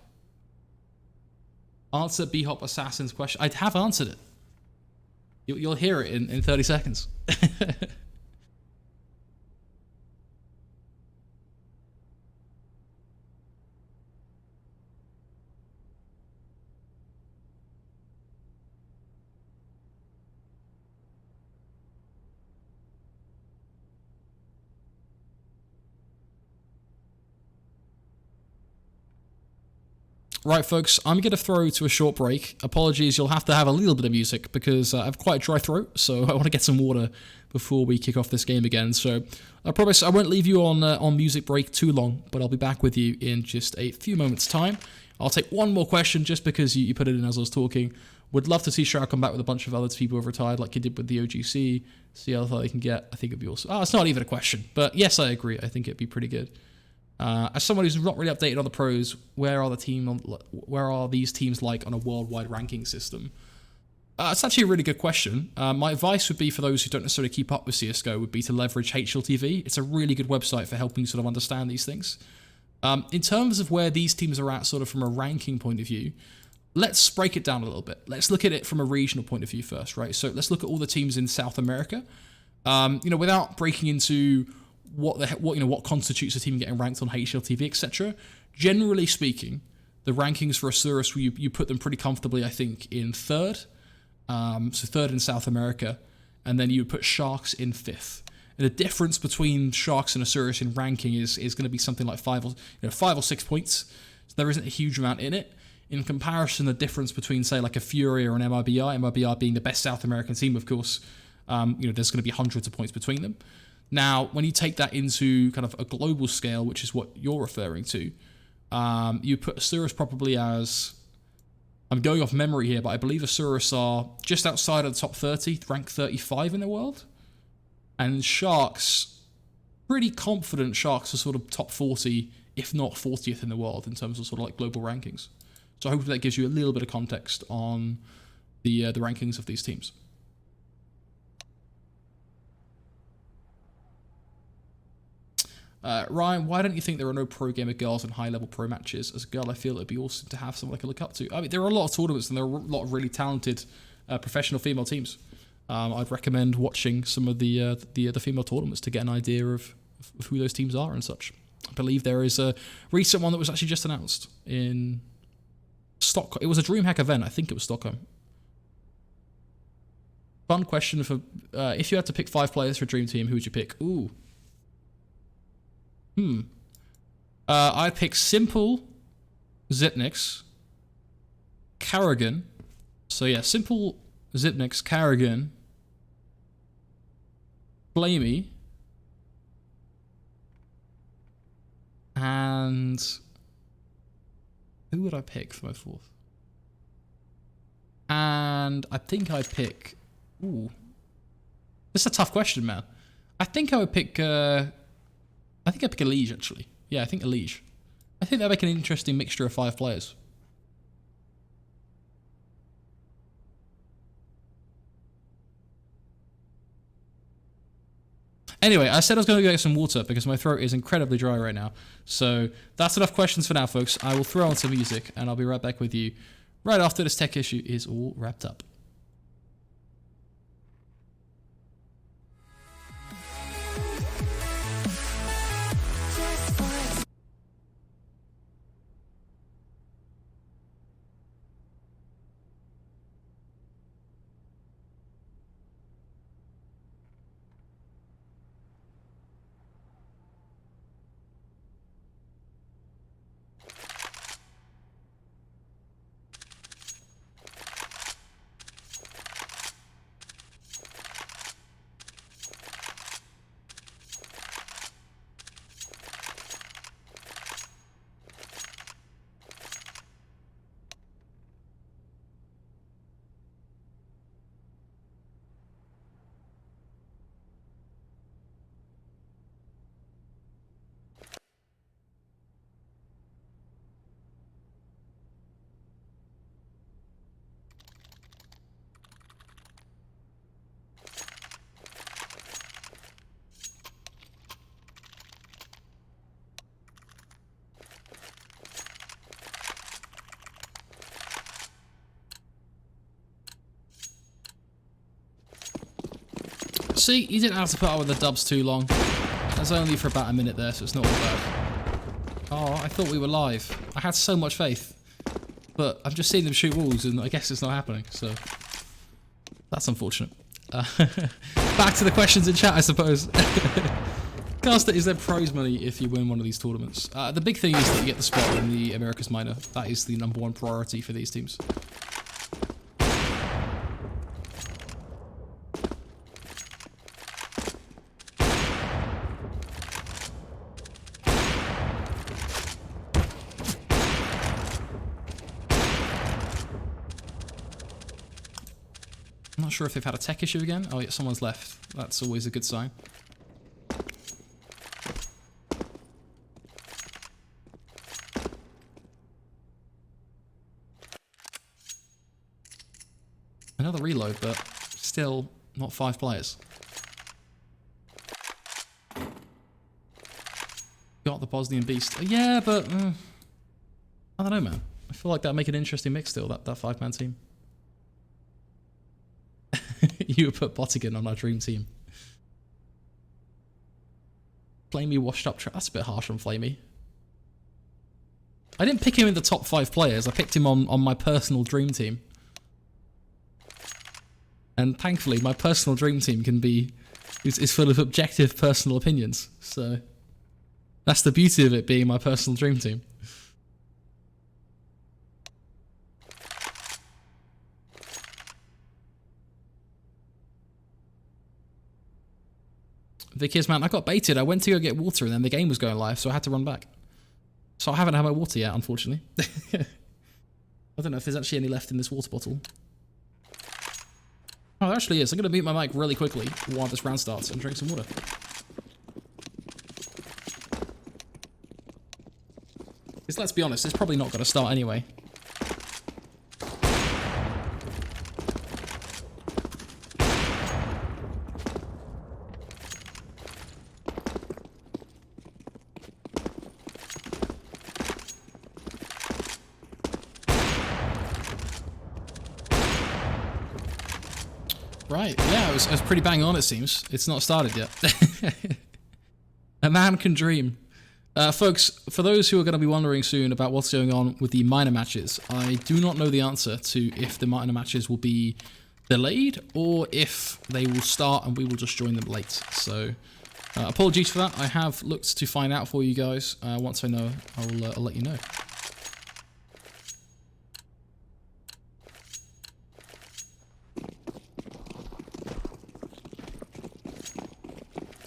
Answer B-Hop Assassin's question. I have answered it. You'll hear it in 30 seconds. Right, folks, I'm going to throw to a short break. Apologies, you'll have to have a little bit of music because I have quite a dry throat, so I want to get some water before we kick off this game again. So I promise I won't leave you on music break too long, but I'll be back with you in just a few moments' time. I'll take one more question just because you put it in as I was talking. Would love to see Shroud come back with a bunch of other people who have retired like he did with the OGC, see how far they can get. I think it'd be awesome. Oh, it's not even a question, but yes, I agree. I think it'd be pretty good. As someone who's not really updated on the pros, where are these teams like on a worldwide ranking system? It's actually a really good question. My advice would be for those who don't necessarily keep up with CSGO would be to leverage HLTV. It's a really good website for helping you sort of understand these things. In terms of where these teams are at sort of from a ranking point of view, let's break it down a little bit. Let's look at it from a regional point of view first, right? So let's look at all the teams in South America. Without breaking into what constitutes a team getting ranked on HLTV, etc. Generally speaking, the rankings for Isurus, you put them pretty comfortably, I think, in third. So third in South America, and then you would put Sharks in fifth. And the difference between Sharks and Isurus in ranking is going to be something like 5 or 6 points. So there isn't a huge amount in it. In comparison, the difference between, say, like a Fury or an MRBR being the best South American team, of course, there's going to be hundreds of points between them. Now, when you take that into kind of a global scale, which is what you're referring to, you put Isurus probably as, I'm going off memory here, but I believe Isurus are just outside of the top 30, ranked 35 in the world. And Sharks, pretty confident Sharks are sort of top 40, if not 40th in the world in terms of sort of like global rankings. So hopefully that gives you a little bit of context on the rankings of these teams. Ryan, why don't you think there are no pro gamer girls in high-level pro matches? As a girl, I feel it would be awesome to have someone I can look up to. I mean, there are a lot of tournaments and there are a lot of really talented professional female teams. I'd recommend watching some of the female tournaments to get an idea of who those teams are and such. I believe there is a recent one that was actually just announced in Stockholm. It was a DreamHack event. I think it was Stockholm. Fun question for if you had to pick 5 players for a dream team, who would you pick? Ooh. I'd pick Simple, Zipnix, Karrigan. So yeah, Simple, Zipnix, Karrigan, Blamey, and who would I pick for my 4th? And I think I'd pick... Ooh. This is a tough question, man. I think I would pick... I think I'd pick a Liege, actually. Yeah, I think a Liege. I think that'd make an interesting mixture of 5 players. Anyway, I said I was going to go get some water because my throat is incredibly dry right now. So that's enough questions for now, folks. I will throw on some music and I'll be right back with you right after this tech issue is all wrapped up. See, you didn't have to put up with the dubs too long. That's only for about a minute there, so it's not all bad. Oh, I thought we were live. I had so much faith. But I've just seen them shoot walls, and I guess it's not happening, so... That's unfortunate. Back to the questions in chat, I suppose. Caster, is there prize money if you win one of these tournaments? The big thing is that you get the spot in the Americas Minor. That is the #1 priority for these teams. I'm not sure if they've had a tech issue again. Oh yeah, someone's left. That's always a good sign. Another reload, but still not 5 players. Got the Bosnian Beast. Yeah, but I don't know, man. I feel like that'd make an interesting mix still, that 5-man team. You would put Bottigan on our dream team. Flamey washed up. That's a bit harsh on Flamey. I didn't pick him in the top 5 players. I picked him on my personal dream team. And thankfully, my personal dream team is full of objective personal opinions. So that's the beauty of it being my personal dream team. Vickers, man, I got baited. I went to go get water and then the game was going live, so I had to run back. So I haven't had my water yet, unfortunately. I don't know if there's actually any left in this water bottle. Oh, there actually is. I'm going to mute my mic really quickly while this round starts and drink some water. Because let's be honest, it's probably not going to start anyway. Right, yeah, it was pretty bang on, it seems. It's not started yet. A man can dream. Folks, for those who are going to be wondering soon about what's going on with the minor matches, I do not know the answer to if the minor matches will be delayed or if they will start and we will just join them late. So, apologies for that. I have looked to find out for you guys. Once I know, I'll let you know.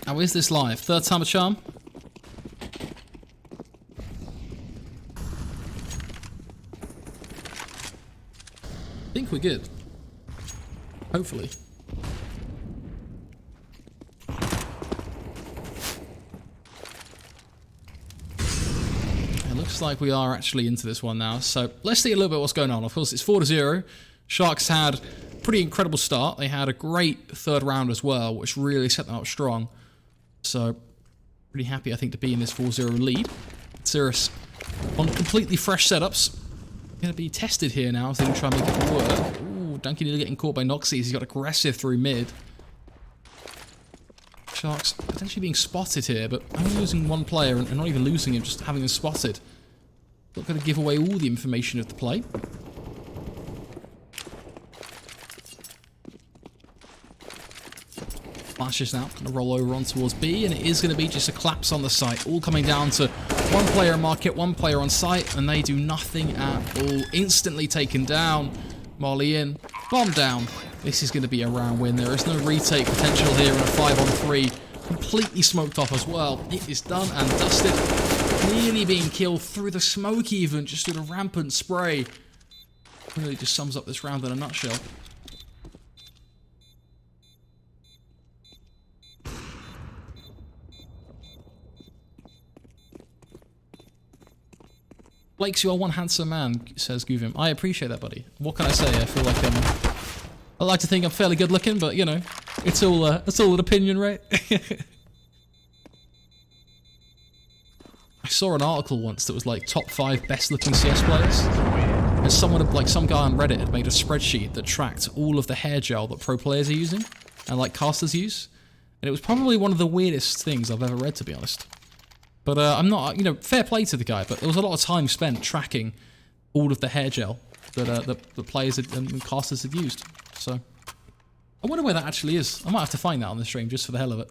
How is this live? Third time a charm? I think we're good. Hopefully. It looks like we are actually into this one now. So let's see a little bit what's going on. Of course, it's 4-0. Sharks had a pretty incredible start. They had a great third round as well, which really set them up strong. So, pretty happy, I think, to be in this 4-0 lead. Isurus on completely fresh setups. Going to be tested here now as they try and make it work. Ooh, Dunky nearly getting caught by Noxies. He's got aggressive through mid. Sharks potentially being spotted here, but only losing one player and not even losing him, just having him spotted. Not going to give away all the information of the play. Flashes now, going to roll over on towards B, and it is going to be just a collapse on the site. All coming down to one player market, one player on site, and they do nothing at all. Instantly taken down. Molly in, bomb down. This is going to be a round win. There is no retake potential here in a 5-on-3. Completely smoked off as well. It is done and dusted. Nearly being killed through the smoke even, just through the rampant spray. Really just sums up this round in a nutshell. Blakes, you are one handsome man, says Guvim. I appreciate that, buddy. What can I say? I feel like I like to think I'm fairly good looking, but you know, it's all an opinion, right? I saw an article once that was like top 5 best looking CS players. And some guy on Reddit had made a spreadsheet that tracked all of the hair gel that pro players are using and like casters use. And it was probably one of the weirdest things I've ever read, to be honest. But I'm not, you know, fair play to the guy, but there was a lot of time spent tracking all of the hair gel that the players and casters had used. So, I wonder where that actually is. I might have to find that on the stream just for the hell of it.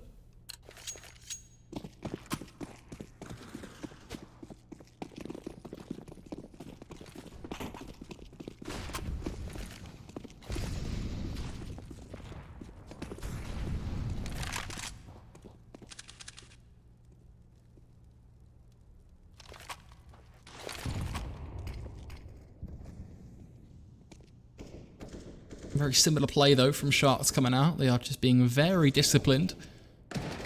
Very similar play, though, from Sharks coming out. They are just being very disciplined.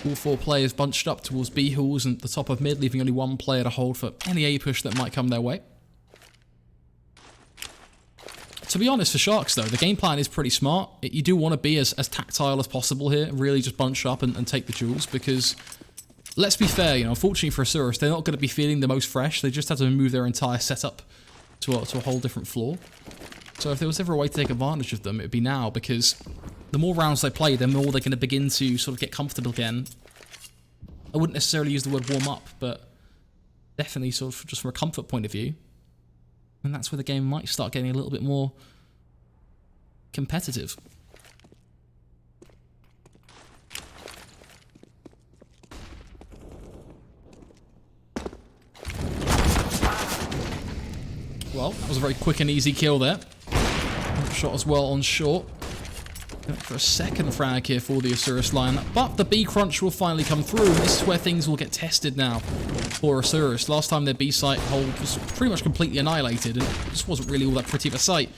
All 4 players bunched up towards B halls and the top of mid, leaving only one player to hold for any A push that might come their way. To be honest, for Sharks, though, the game plan is pretty smart. You do want to be as tactile as possible here, really just bunch up and take the jewels, because, let's be fair, unfortunately for Isurus, they're not going to be feeling the most fresh. They just have to move their entire setup to a whole different floor. So if there was ever a way to take advantage of them, it would be now, because the more rounds they play, the more they're going to begin to sort of get comfortable again. I wouldn't necessarily use the word warm up, but definitely sort of just from a comfort point of view. And that's where the game might start getting a little bit more competitive. Well, that was a very quick and easy kill there. Shot as well on short. Going for a second frag here for the Isurus line, but the B crunch will finally come through. This is where things will get tested now for Isurus. Last time their B site hold was pretty much completely annihilated, and it just wasn't really all that pretty of a sight.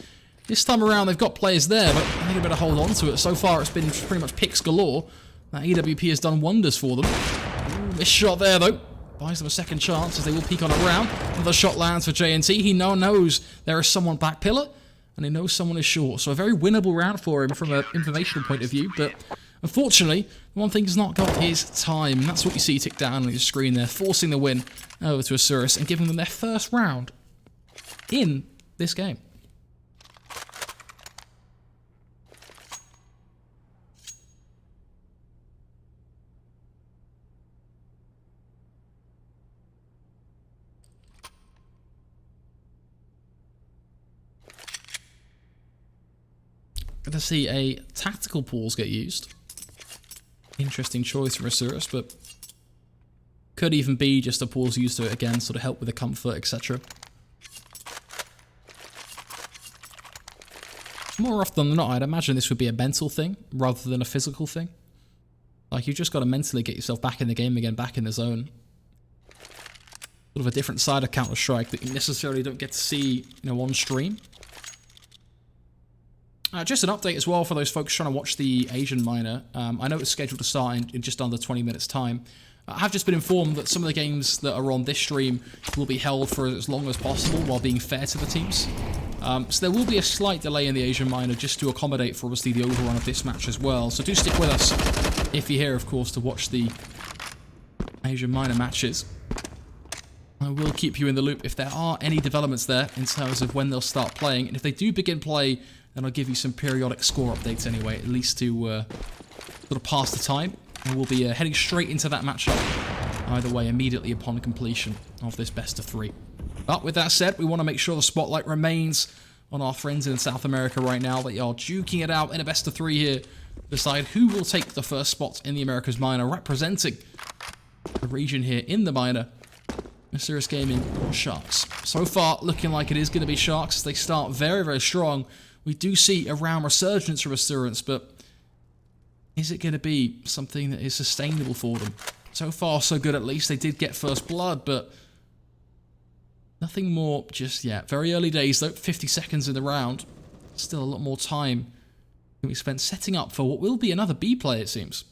This time around they've got players there, but I think they better hold on to it. So far it's been pretty much picks galore. That EWP has done wonders for them. Ooh, this shot there though buys them a second chance as they will peek on it round. Another shot lands for JNT. He now knows there is someone back pillar, and he knows someone is short. So a very winnable round for him from an informational point of view, but unfortunately, one thing he's not got is time. That's what you see tick down on your screen there, forcing the win over to Isurus and giving them their first round in this game. To see a tactical pause get used. Interesting choice from Isurus, but could even be just a pause used to, again, sort of help with the comfort, etc. More often than not, I'd imagine this would be a mental thing rather than a physical thing. Like, you've just got to mentally get yourself back in the game again, back in the zone. Sort of a different side of Counter-Strike that you necessarily don't get to see, on stream. Just an update as well for those folks trying to watch the Asian minor. I know it's scheduled to start in just under 20 minutes time. I have just been informed that some of the games that are on this stream will be held for as long as possible while being fair to the teams. So there will be a slight delay in the Asian minor just to accommodate for obviously the overrun of this match as well. So do stick with us if you're here, of course, to watch the Asian minor matches. I will keep you in the loop if there are any developments there in terms of when they'll start playing. And if they do begin play, then I'll give you some periodic score updates anyway, at least to sort of pass the time. And we'll be heading straight into that matchup, either way, immediately upon completion of this best of 3. But with that said, we want to make sure the spotlight remains on our friends in South America right now. They are duking it out in a best of 3 here. Decide who will take the first spot in the Americas minor, representing the region here in the minor. Isurus Gaming or Sharks. So far, looking like it is going to be Sharks. They start very, very strong. We do see a round resurgence from Isurus, but is it going to be something that is sustainable for them? So far, so good at least. They did get first blood, but nothing more just yet. Very early days, though. 50 seconds in the round. Still a lot more time can be spent setting up for what will be another B play, it seems.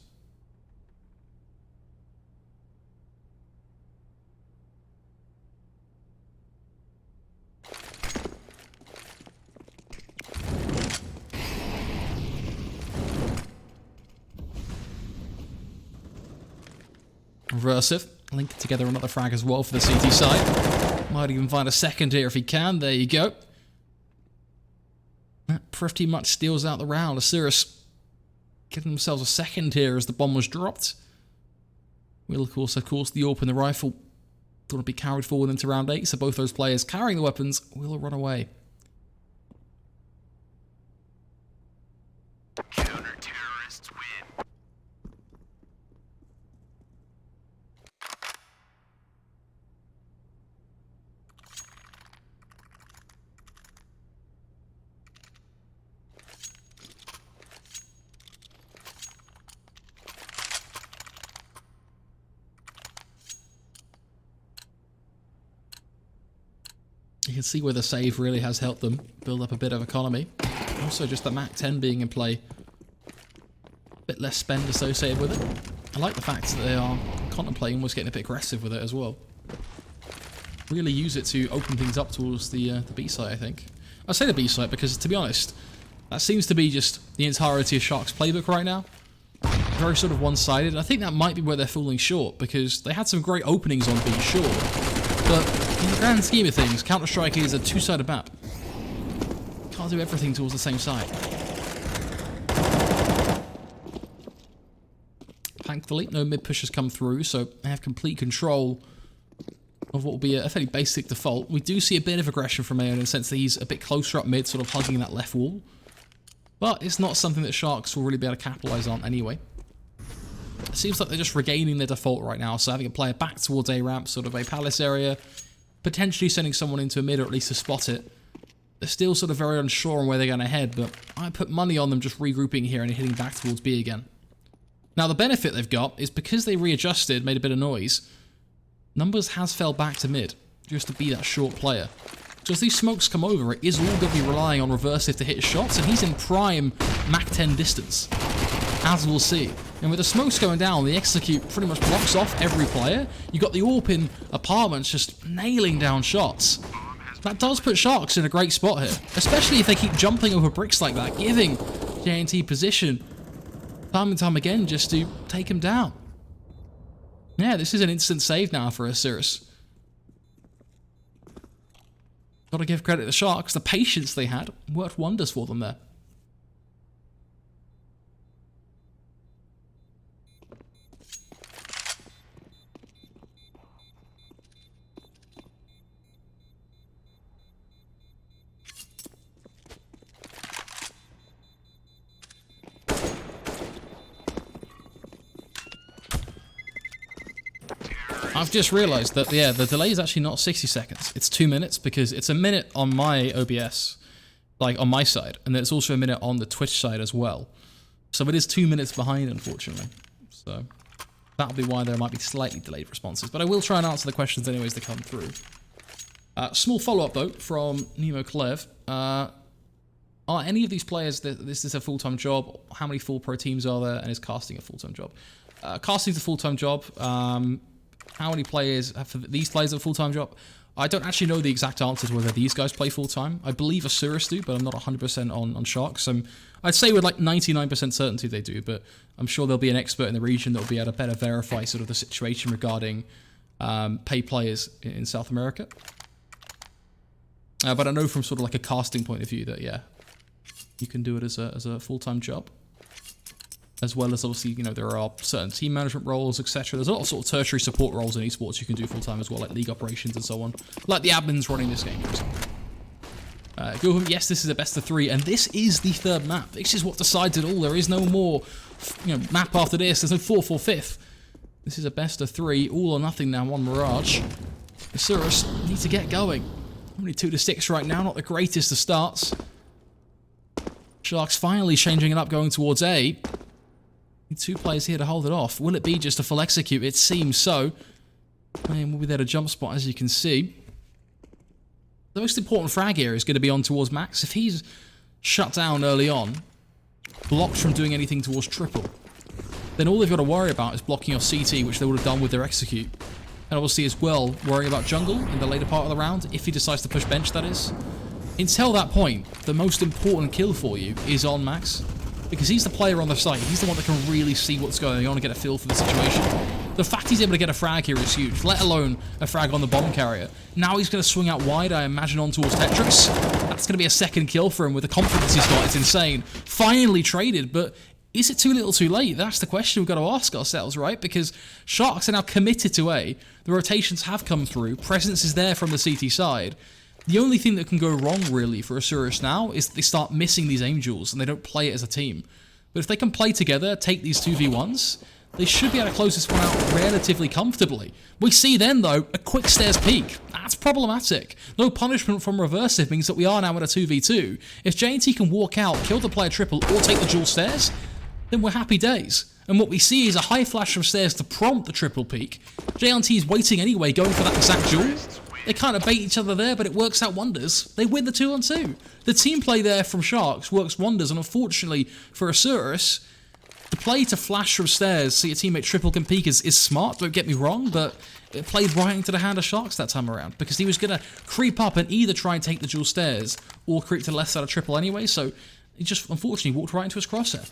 Reversive, linking together another frag as well for the CT side. Might even find a second here if he can. There you go. That pretty much steals out the round. Isurus getting themselves a second here as the bomb was dropped. Will, of course, the AWP and the rifle going to be carried forward into round 8. So both those players carrying the weapons will run away. Counter-terrorists win. You can see where the save really has helped them build up a bit of economy. Also, just the MAC-10 being in play. A bit less spend associated with it. I like the fact that they are contemplating almost getting a bit aggressive with it as well. Really use it to open things up towards the B side, I think. I say the B site because, to be honest, that seems to be just the entirety of Shark's playbook right now. Very sort of one-sided. I think that might be where they're falling short, because they had some great openings on B, sure. But in the grand scheme of things, Counter-Strike is a two-sided map. Can't do everything towards the same side. Thankfully, no mid-pushers come through, so they have complete control of what will be a fairly basic default. We do see a bit of aggression from Aeon in the sense that he's a bit closer up mid, sort of hugging that left wall. But it's not something that Sharks will really be able to capitalise on anyway. It seems like they're just regaining their default right now, so having a player back towards A ramp, sort of a palace area, potentially sending someone into a mid or at least to spot it. They're still sort of very unsure on where they're going to head, but I put money on them just regrouping here and hitting back towards B again. Now the benefit they've got is because they readjusted, made a bit of noise, numbers has fell back to mid, just to be that short player. So as these smokes come over, it is all going to be relying on Reversive to hit his shots, and he's in prime Mach 10 distance, as we'll see. And with the smokes going down, the execute pretty much blocks off every player. You've got the AWP in apartments just nailing down shots. That does put Sharks in a great spot here, especially if they keep jumping over bricks like that, giving J&T position time and time again just to take him down. Yeah, this is an instant save now for Isurus. Got to give credit to Sharks. The patience they had worked wonders for them there. I've just realised that, yeah, the delay is actually not 60 seconds. It's 2 minutes, because it's a minute on my OBS, like on my side, and then it's also a minute on the Twitch side as well. So it is 2 minutes behind, unfortunately. So that'll be why there might be slightly delayed responses. But I will try and answer the questions anyways that come through. Small follow-up, though, from Nemo Klev. Are any of these players, this is a full-time job? How many full pro teams are there? And is casting a full-time job? Casting's a full-time job. How many players have these players a full-time job? I don't actually know the exact answer to whether these guys play full-time. I believe Isurus do, but I'm not 100% on Sharks. I'd say with like 99% certainty they do, but I'm sure there'll be an expert in the region that will be able to better verify sort of the situation regarding pay players in South America. But I know from sort of like a casting point of view that, yeah, you can do it as a full-time job. As well as, obviously, you know, there are certain team management roles, etc. There's a lot of sort of tertiary support roles in esports you can do full-time as well, like league operations and so on. Like the admins running this game, for example. Yes, this is a best of 3, and this is the third map. This is what decides it all. There is no more, you know, map after this. There's no 4th or 5th. This is a best of 3, all or nothing now on Mirage. Isurus need to get going. Only 2-6 right now, not the greatest of starts. Sharks finally changing it up, going towards A. 2 players here to hold it off. Will it be just a full execute? It seems so. And we'll be there to jump spot, as you can see. The most important frag here is going to be on towards Max. If he's shut down early on, blocked from doing anything towards triple, then all they've got to worry about is blocking off CT, which they would have done with their execute. And obviously as well, worrying about jungle in the later part of the round, if he decides to push bench, that is. Until that point, the most important kill for you is on Max. Because he's the player on the site. He's the one that can really see what's going on and get a feel for the situation. The fact he's able to get a frag here is huge, let alone a frag on the bomb carrier. Now he's going to swing out wide, I imagine, on towards Tetris. That's going to be a second kill for him with the confidence he's got. It's insane. Finally traded, but is it too little too late? That's the question we've got to ask ourselves, right? Because Sharks are now committed to A. The rotations have come through. Presence is there from the CT side. The only thing that can go wrong, really, for Isurus now is they start missing these Angels and they don't play it as a team. But if they can play together, take these 2v1s, they should be able to close this one out relatively comfortably. We see then, though, a quick stairs peak. That's problematic. No punishment from Reversive means that we are now at a 2v2. If J&T can walk out, kill the player triple, or take the dual stairs, then we're happy days. And what we see is a high flash from stairs to prompt the triple peak. J&T is waiting anyway, going for that exact duel. They kind of bait each other there, but it works out wonders. They win the 2-on-2. The team play there from Sharks works wonders, and unfortunately for Isurus, the play to flash from stairs so your teammate triple can peek is smart, don't get me wrong, but it played right into the hand of Sharks that time around, because he was going to creep up and either try and take the dual stairs or creep to the left side of triple anyway, so he just unfortunately walked right into his crosshair.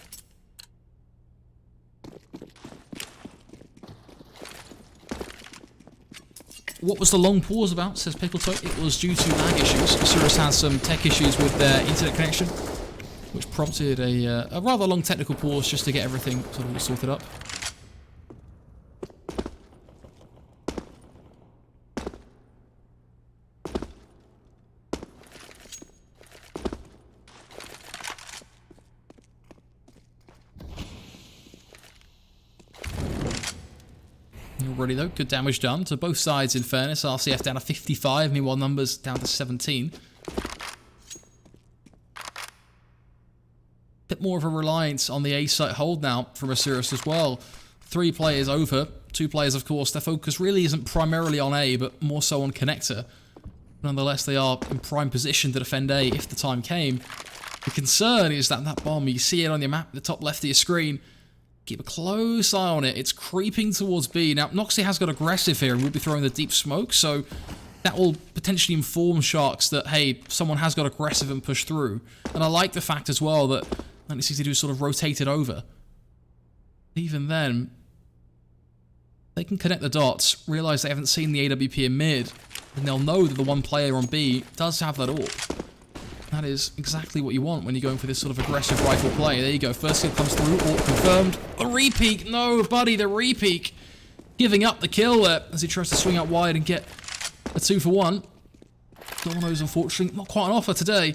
What was the long pause about, says Pickletoe? It was due to lag issues. Isurus had some tech issues with their internet connection, which prompted a rather long technical pause just to get everything sort of all sorted up. Already though, good damage done to both sides in fairness. RCF down to 55, meanwhile numbers down to 17. Bit more of a reliance on the A site hold now from Isurus as well. 3 players over, 2 players of course. Their focus really isn't primarily on A, but more so on connector. Nonetheless, they are in prime position to defend A if the time came. The concern is that bomb, you see it on your map at the top left of your screen. Keep a close eye on it. It's creeping towards B. Now, Noxie has got aggressive here and will be throwing the deep smoke, so that will potentially inform Sharks that, hey, someone has got aggressive and pushed through. And I like the fact as well that 1962 sort of rotated over. Even then, they can connect the dots, realise they haven't seen the AWP in mid, and they'll know that the one player on B does have that AWP. That is exactly what you want when you're going for this sort of aggressive rifle play. There you go. First kill comes through. AWP confirmed. A repeak. No, buddy, the repeak. Giving up the kill there as he tries to swing out wide and get a 2 for 1. Domino's, unfortunately, not quite an offer today.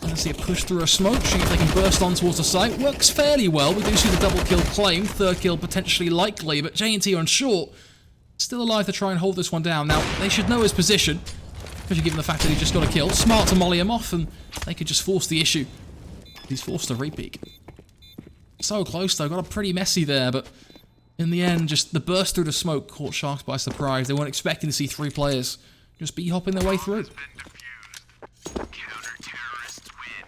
And I see a push through a smoke. See if they can burst on towards the site. Works fairly well. We do see the double kill claim. Third kill potentially likely, but J&T on short. Still alive to try and hold this one down. Now, they should know his position, especially given the fact that he just got a kill. Smart to molly him off, and they could just force the issue. He's forced a repeak. So close, though. Got a pretty messy there, but in the end, just the burst through the smoke caught Sharks by surprise. They weren't expecting to see 3 players just B-hopping their way through. Counter-terrorists win.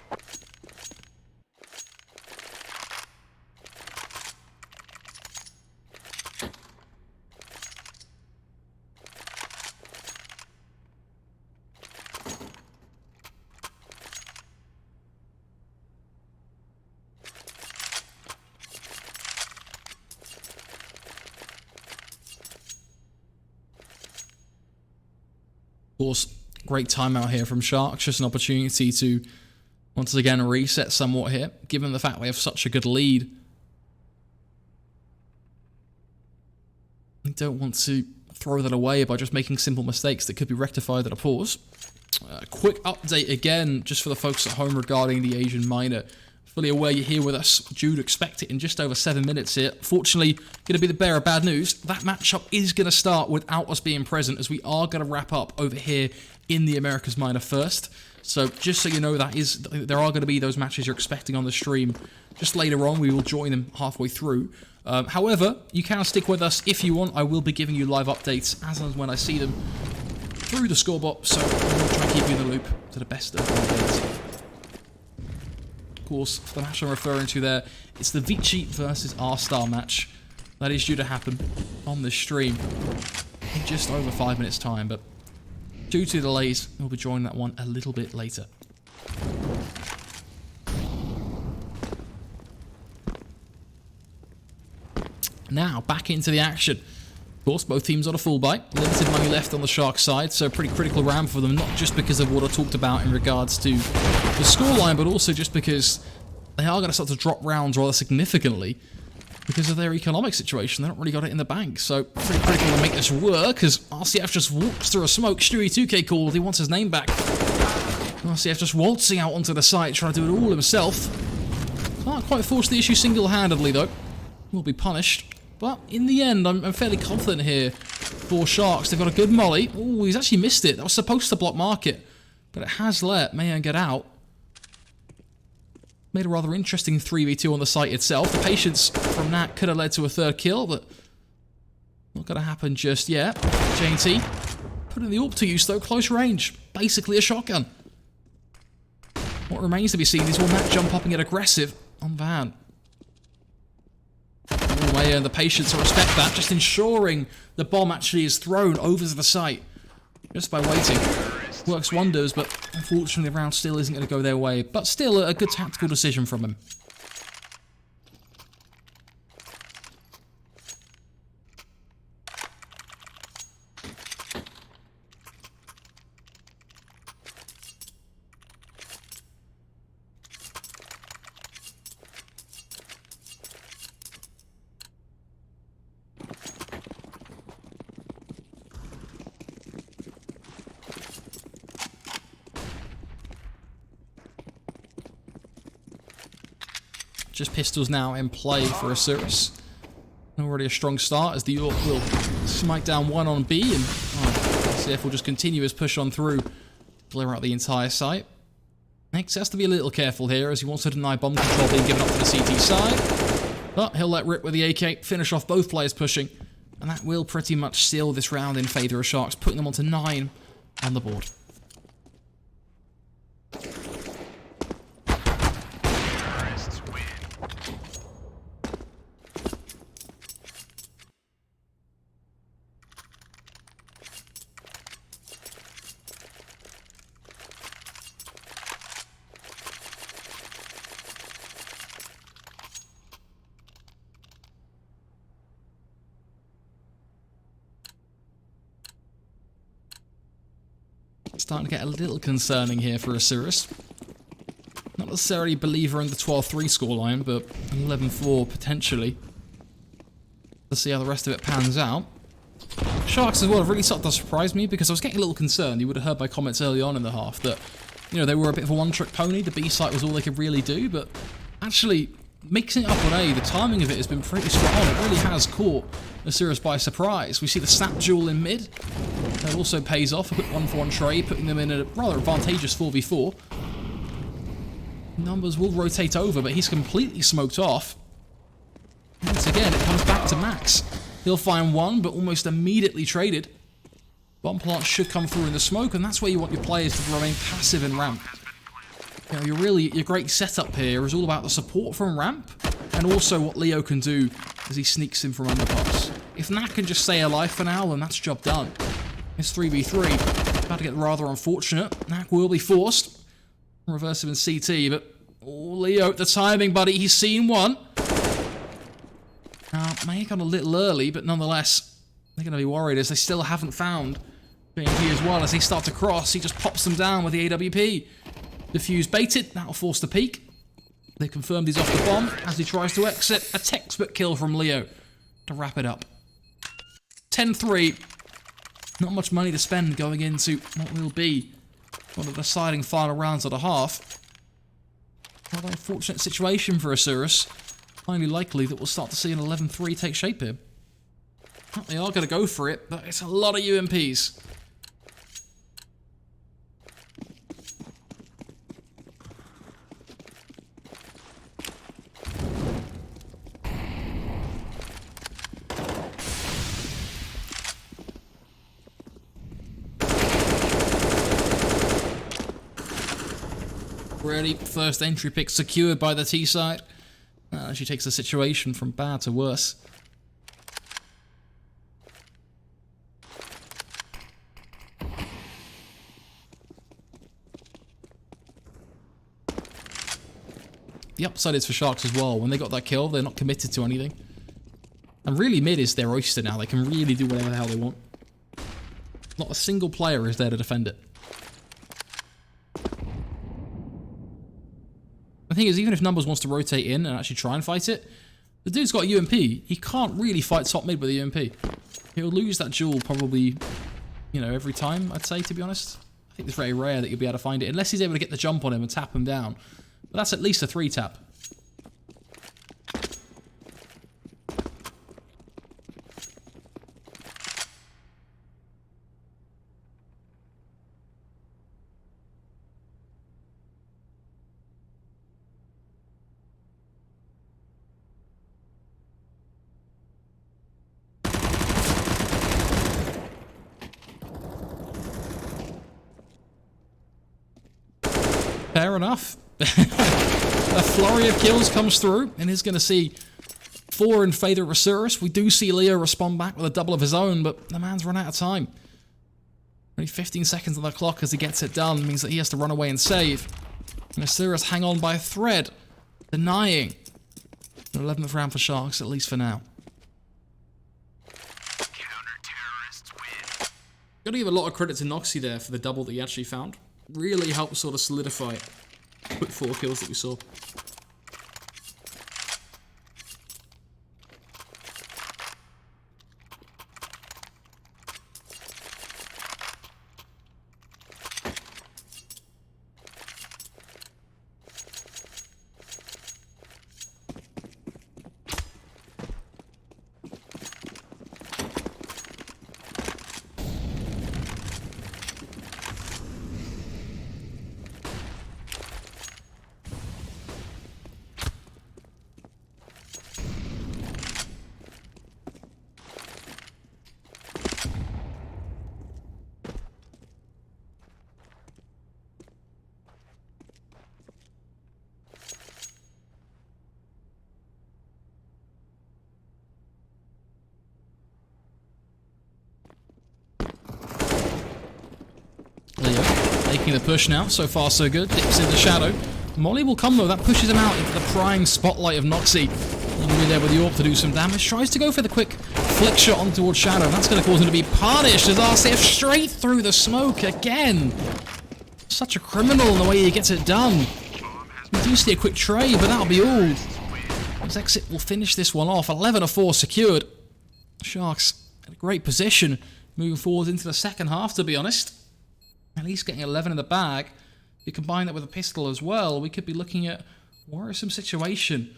Of course, great timeout here from Sharks. Just an opportunity to once again reset somewhat here, given the fact they have such a good lead. They don't want to throw that away by just making simple mistakes that could be rectified at a pause. Quick update again, just for the folks at home regarding the Asian minor. Fully aware you're here with us, due to expect it in just over 7 minutes here. Fortunately, going to be the bearer of bad news. That matchup is going to start without us being present, as we are going to wrap up over here in the Americas minor first. So just so you know, there are going to be those matches you're expecting on the stream. Just later on, we will join them halfway through. However, you can stick with us if you want. I will be giving you live updates as and when I see them through the scoreboard, so I'm going to try and keep you in the loop to the best of my ability. Of course, for the match I'm referring to there, it's the Vici versus R-Star match. That is due to happen on this stream in just over 5 minutes time, but due to delays, we'll be joining that one a little bit later. Now, back into the action. Of course, both teams on a full buy. Limited money left on the Sharks side, so pretty critical round for them, not just because of what I talked about in regards to the scoreline, but also just because they are going to start to drop rounds rather significantly because of their economic situation. They don't really got it in the bank, so pretty critical to make this work, as RCF just walks through a smoke. Stewie 2K called, he wants his name back. RCF just waltzing out onto the site, trying to do it all himself. Can't quite force the issue single-handedly, though. Will be punished. But in the end, I'm fairly confident here for Sharks. They've got a good molly. Oh, he's actually missed it. That was supposed to block market, but it has let Mayan get out. Made a rather interesting 3v2 on the site itself. The patience from that could have led to a third kill, but not going to happen just yet. JT putting the AWP to use, though, close range. Basically a shotgun. What remains to be seen is will Matt jump up and get aggressive on Van. All the way here and the patience to respect that, just ensuring the bomb actually is thrown over to the site. Just by waiting. Works wonders, but unfortunately the round still isn't going to go their way. But still a good tactical decision from him. Just pistols now in play for Isurus. Already a strong start as the York will smite down one on B, and CF will just continue his push on through, clear out the entire site. Next has to be a little careful here as he wants to deny bomb control being given up to the CT side. But he'll let rip with the AK, finish off both players pushing, and that will pretty much seal this round in favour of Sharks, putting them onto 9 on the board. Starting to get a little concerning here for Isurus. Not necessarily a believer in the 12-3 scoreline, but 11-4 potentially. Let's see how the rest of it pans out. Sharks as well have really started to surprise me because I was getting a little concerned. You would have heard my comments early on in the half that, you know, they were a bit of a one-trick pony. The B site was all they could really do, but actually mixing it up on A, the timing of it has been pretty spot on. It really has caught Isurus by surprise. We see the snap duel in mid. That also pays off. A quick 1-4 on Trey, putting them in a rather advantageous 4v4. Numbers will rotate over, but he's completely smoked off. Once again, it comes back to Max. He'll find one, but almost immediately traded. Bomb plant should come through in the smoke, and that's where you want your players to remain passive in ramp. You know, your great setup here is all about the support from ramp, and also what Leo can do as he sneaks in from underpass. If Nat can just stay alive for now, then that's job done. It's 3v3. About to get rather unfortunate. Nat will be forced. Reverse him in CT, but Leo, the timing, buddy. He's seen one. Now, may have gone a little early, but nonetheless, they're going to be worried as they still haven't found BMP as well. As they start to cross, he just pops them down with the AWP. Defuse baited. That'll force the peak. They confirmed he's off the bomb as he tries to exit. A textbook kill from Leo to wrap it up. 10-3. Not much money to spend going into what will be one of the deciding final rounds of the half. Rather unfortunate situation for Isurus. Highly likely that we'll start to see an 11-3 take shape here. They are going to go for it, but it's a lot of UMPs. Ready, first entry pick secured by the T side. She takes the situation from bad to worse. The upside is for Sharks as well. When they got that kill, they're not committed to anything. And really mid is their oyster now. They can really do whatever the hell they want. Not a single player is there to defend it. The thing is, even if Numbers wants to rotate in and actually try and fight it, the dude's got a UMP. He can't really fight top mid with a UMP. He'll lose that duel probably, you know, every time, I'd say, to be honest. I think it's very rare that you'll be able to find it, unless he's able to get the jump on him and tap him down. But that's at least a 3-tap. Fair enough. A flurry of kills comes through, and he's going to see 4 in favour of Isurus. We do see Leo respond back with a double of his own, but the man's run out of time. Only 15 seconds on the clock as he gets it done, means that he has to run away and save. And Isurus hang on by a thread, denying an 11th round for Sharks, at least for now. Counter-terrorists win. Gotta give a lot of credit to Noxy there for the double that he actually found. Really helped sort of solidify it. Quick 4 kills that we saw. Leo making the push now. So far, so good. Dips in the shadow. Molly will come though. That pushes him out into the prime spotlight of Noxy. He can be there with the AWP to do some damage. Tries to go for the quick flick shot on towards Shadow. That's going to cause him to be punished as RCF straight through the smoke again. Such a criminal in the way he gets it done. We do see a quick trade, but that'll be all. His exit will finish this one off. 11-4 secured. Sharks in a great position moving forward into the second half, to be honest. At least getting 11 in the bag. If you combine that with a pistol as well, we could be looking at a worrisome situation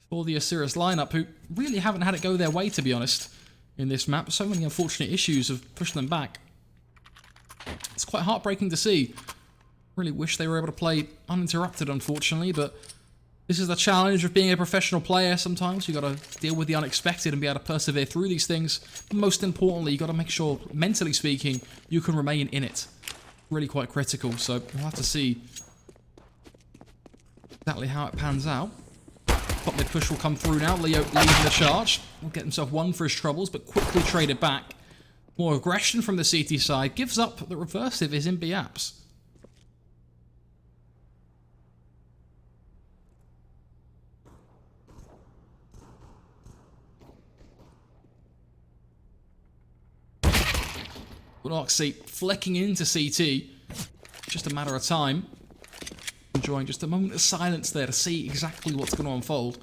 for the Isurus lineup, who really haven't had it go their way, to be honest, in this map. So many unfortunate issues have pushed them back. It's quite heartbreaking to see. Really wish they were able to play uninterrupted, unfortunately, but this is the challenge of being a professional player. Sometimes you got to deal with the unexpected and be able to persevere through these things. But most importantly, you got to make sure, mentally speaking, you can remain in it. Really quite critical, so we'll have to see exactly how it pans out. Top mid push will come through now. Leo leading the charge. Will get himself one for his troubles, but quickly traded back. More aggression from the CT side. Gives up the reversive is in B-Apps. Noxy flicking into CT. Just a matter of time. Enjoying just a moment of silence there to see exactly what's going to unfold.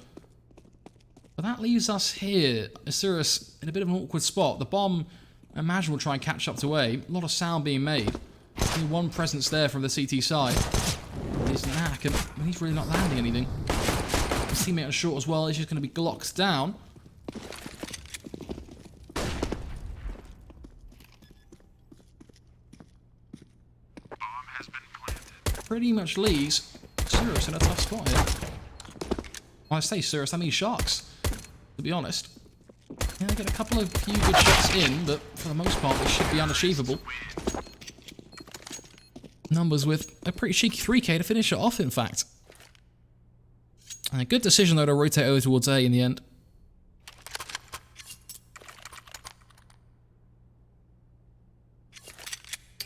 But that leaves us here. Isurus in a bit of an awkward spot. The bomb, I imagine, will try and catch up to A. A lot of sound being made. Only one presence there from the CT side. There's Knack, and he's really not landing anything. His teammate on short as well. He's just going to be glocked down. Pretty much leaves Isurus in a tough spot here. When I say Isurus, I mean Sharks, to be honest. Yeah, they get a couple of few good shots in, but for the most part, they should be unachievable. Numbers with a pretty cheeky 3k to finish it off, in fact. And a good decision, though, to rotate over towards A in the end.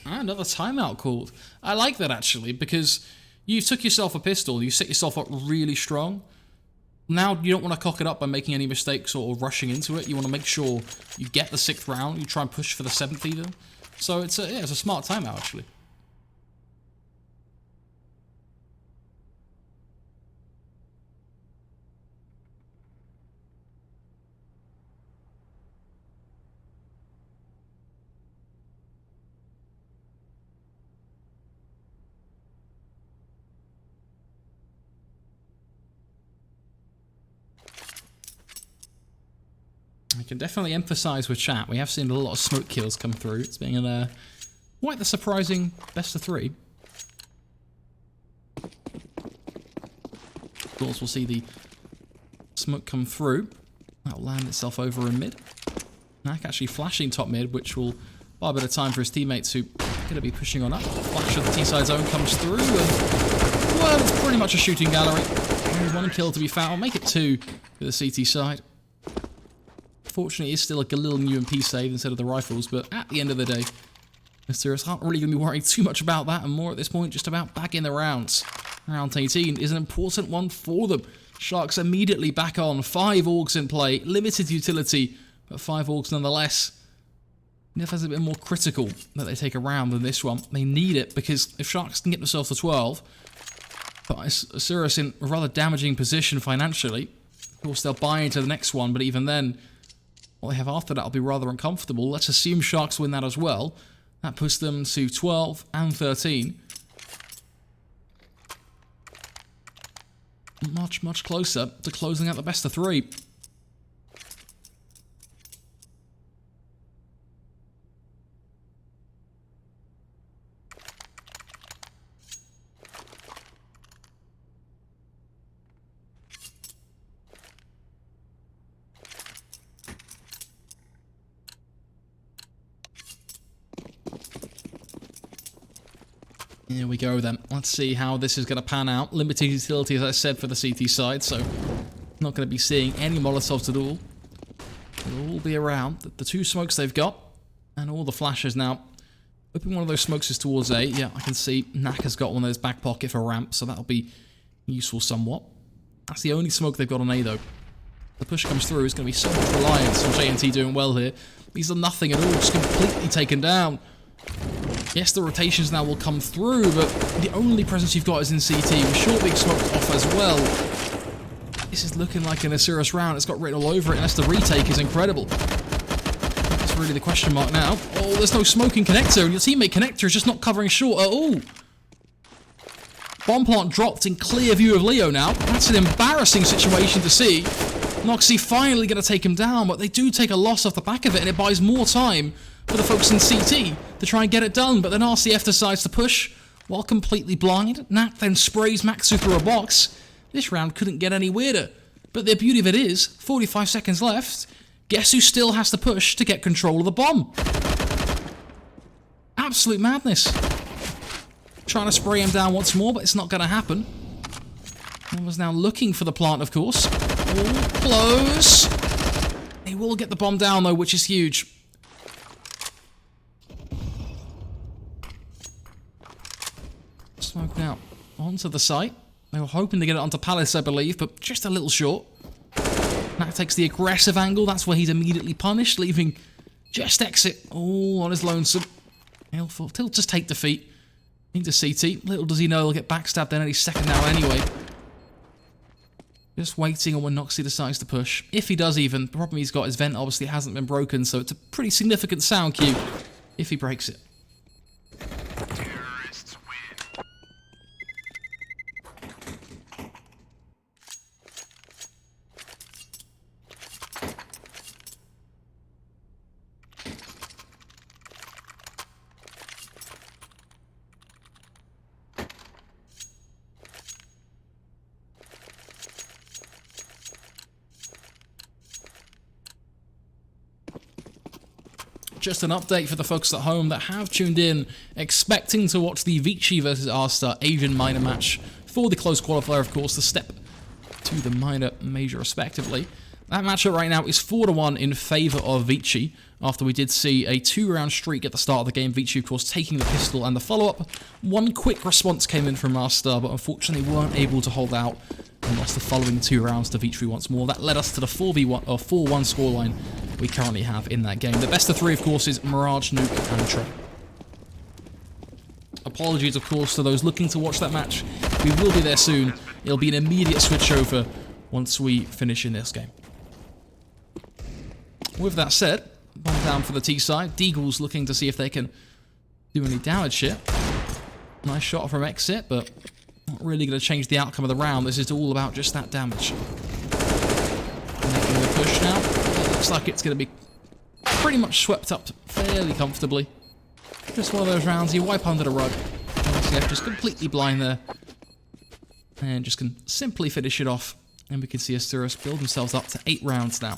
Another timeout called. I like that, actually, because you took yourself a pistol, you set yourself up really strong. Now you don't want to cock it up by making any mistakes or rushing into it. You want to make sure you get the 6th round, you try and push for the 7th even. So it's a smart timeout, actually. I can definitely emphasise with chat, we have seen a lot of smoke kills come through. It's been quite the surprising best of 3. Of course, we'll see the smoke come through. That'll land itself over in mid. Knack actually flashing top mid, which will buy a bit of time for his teammates who are going to be pushing on up. Flash of the T-side zone comes through, and well, it's pretty much a shooting gallery. Only 1 kill to be found. Make it 2 for the CT side. Unfortunately, it's still like a little UMP save instead of the rifles, but at the end of the day, Isurus aren't really going to be worrying too much about that, and more at this point just about back in the rounds. Round 18 is an important one for them. Sharks immediately back on. 5 orgs in play. Limited utility, but 5 orgs nonetheless. Nif's a bit more critical that they take a round than this one. They need it, because if Sharks can get themselves to 12, but Isurus in a rather damaging position financially. Of course, they'll buy into the next one, but even then, what they have after that will be rather uncomfortable. Let's assume Sharks win that as well. That puts them to 12 and 13. Much, much closer to closing out the best of 3. Here we go then. Let's see how this is going to pan out. Limited utility, as I said, for the CT side, so not going to be seeing any Molotovs at all. They'll all be around. The 2 smokes they've got, and all the flashes now. Hoping one of those smokes is towards A. Yeah, I can see Nak has got one of those back pocket for ramp, so that'll be useful somewhat. That's the only smoke they've got on A, though. The push comes through, it's going to be so much reliance on JNT doing well here. These are nothing at all, just completely taken down. Yes, the rotations now will come through, but the only presence you've got is in CT, with Short being smoked off as well. This is looking like an Isurus round. It's got written all over it, unless the retake is incredible. That's really the question mark now. Oh, there's no smoking connector, and your teammate connector is just not covering Short at all. Bomb plant dropped in clear view of Leo now. That's an embarrassing situation to see. Noxy finally going to take him down, but they do take a loss off the back of it, and it buys more time for the folks in CT to try and get it done, but then RCF decides to push while completely blind. Nat then sprays Maxu through a box. This round couldn't get any weirder, but the beauty of it is, 45 seconds left, guess who still has to push to get control of the bomb? Absolute madness. Trying to spray him down once more, but it's not going to happen. One was now looking for the plant, of course. All close. They will get the bomb down, though, which is huge. Smoke now onto the site. They were hoping to get it onto Palace, I believe, but just a little short. That takes the aggressive angle. That's where he's immediately punished, leaving just exit all on his lonesome. He'll just take defeat into CT. Little does he know he'll get backstabbed any second now anyway. Just waiting on when Noxy decides to push. If he does even, the problem he's got, his vent obviously hasn't been broken, so it's a pretty significant sound cue if he breaks it. Terrorists win. Just an update for the folks at home that have tuned in, expecting to watch the Vici versus R-Star Asian minor match for the close qualifier, of course, the step to the minor major respectively. That matchup right now is 4-1 in favour of Vici, after we did see a 2-round streak at the start of the game. Vici, of course, taking the pistol and the follow-up. One quick response came in from R-Star, but unfortunately weren't able to hold out and lost the following 2 rounds to Vici once more. That led us to the 4-1 scoreline we currently have in that game. The best of 3, of course, is Mirage, Nuke, and Trey. Apologies, of course, to those looking to watch that match. We will be there soon. It'll be an immediate switch over once we finish in this game. With that said, bomb down for the T side. Deagle's looking to see if they can do any damage here. Nice shot from exit, but not really going to change the outcome of the round. This is all about just that damage. Making the push now. It looks like it's going to be pretty much swept up fairly comfortably. Just one of those rounds you wipe under the rug. RCF just completely blind there. And just can simply finish it off. And we can see Isurus build themselves up to 8 rounds now.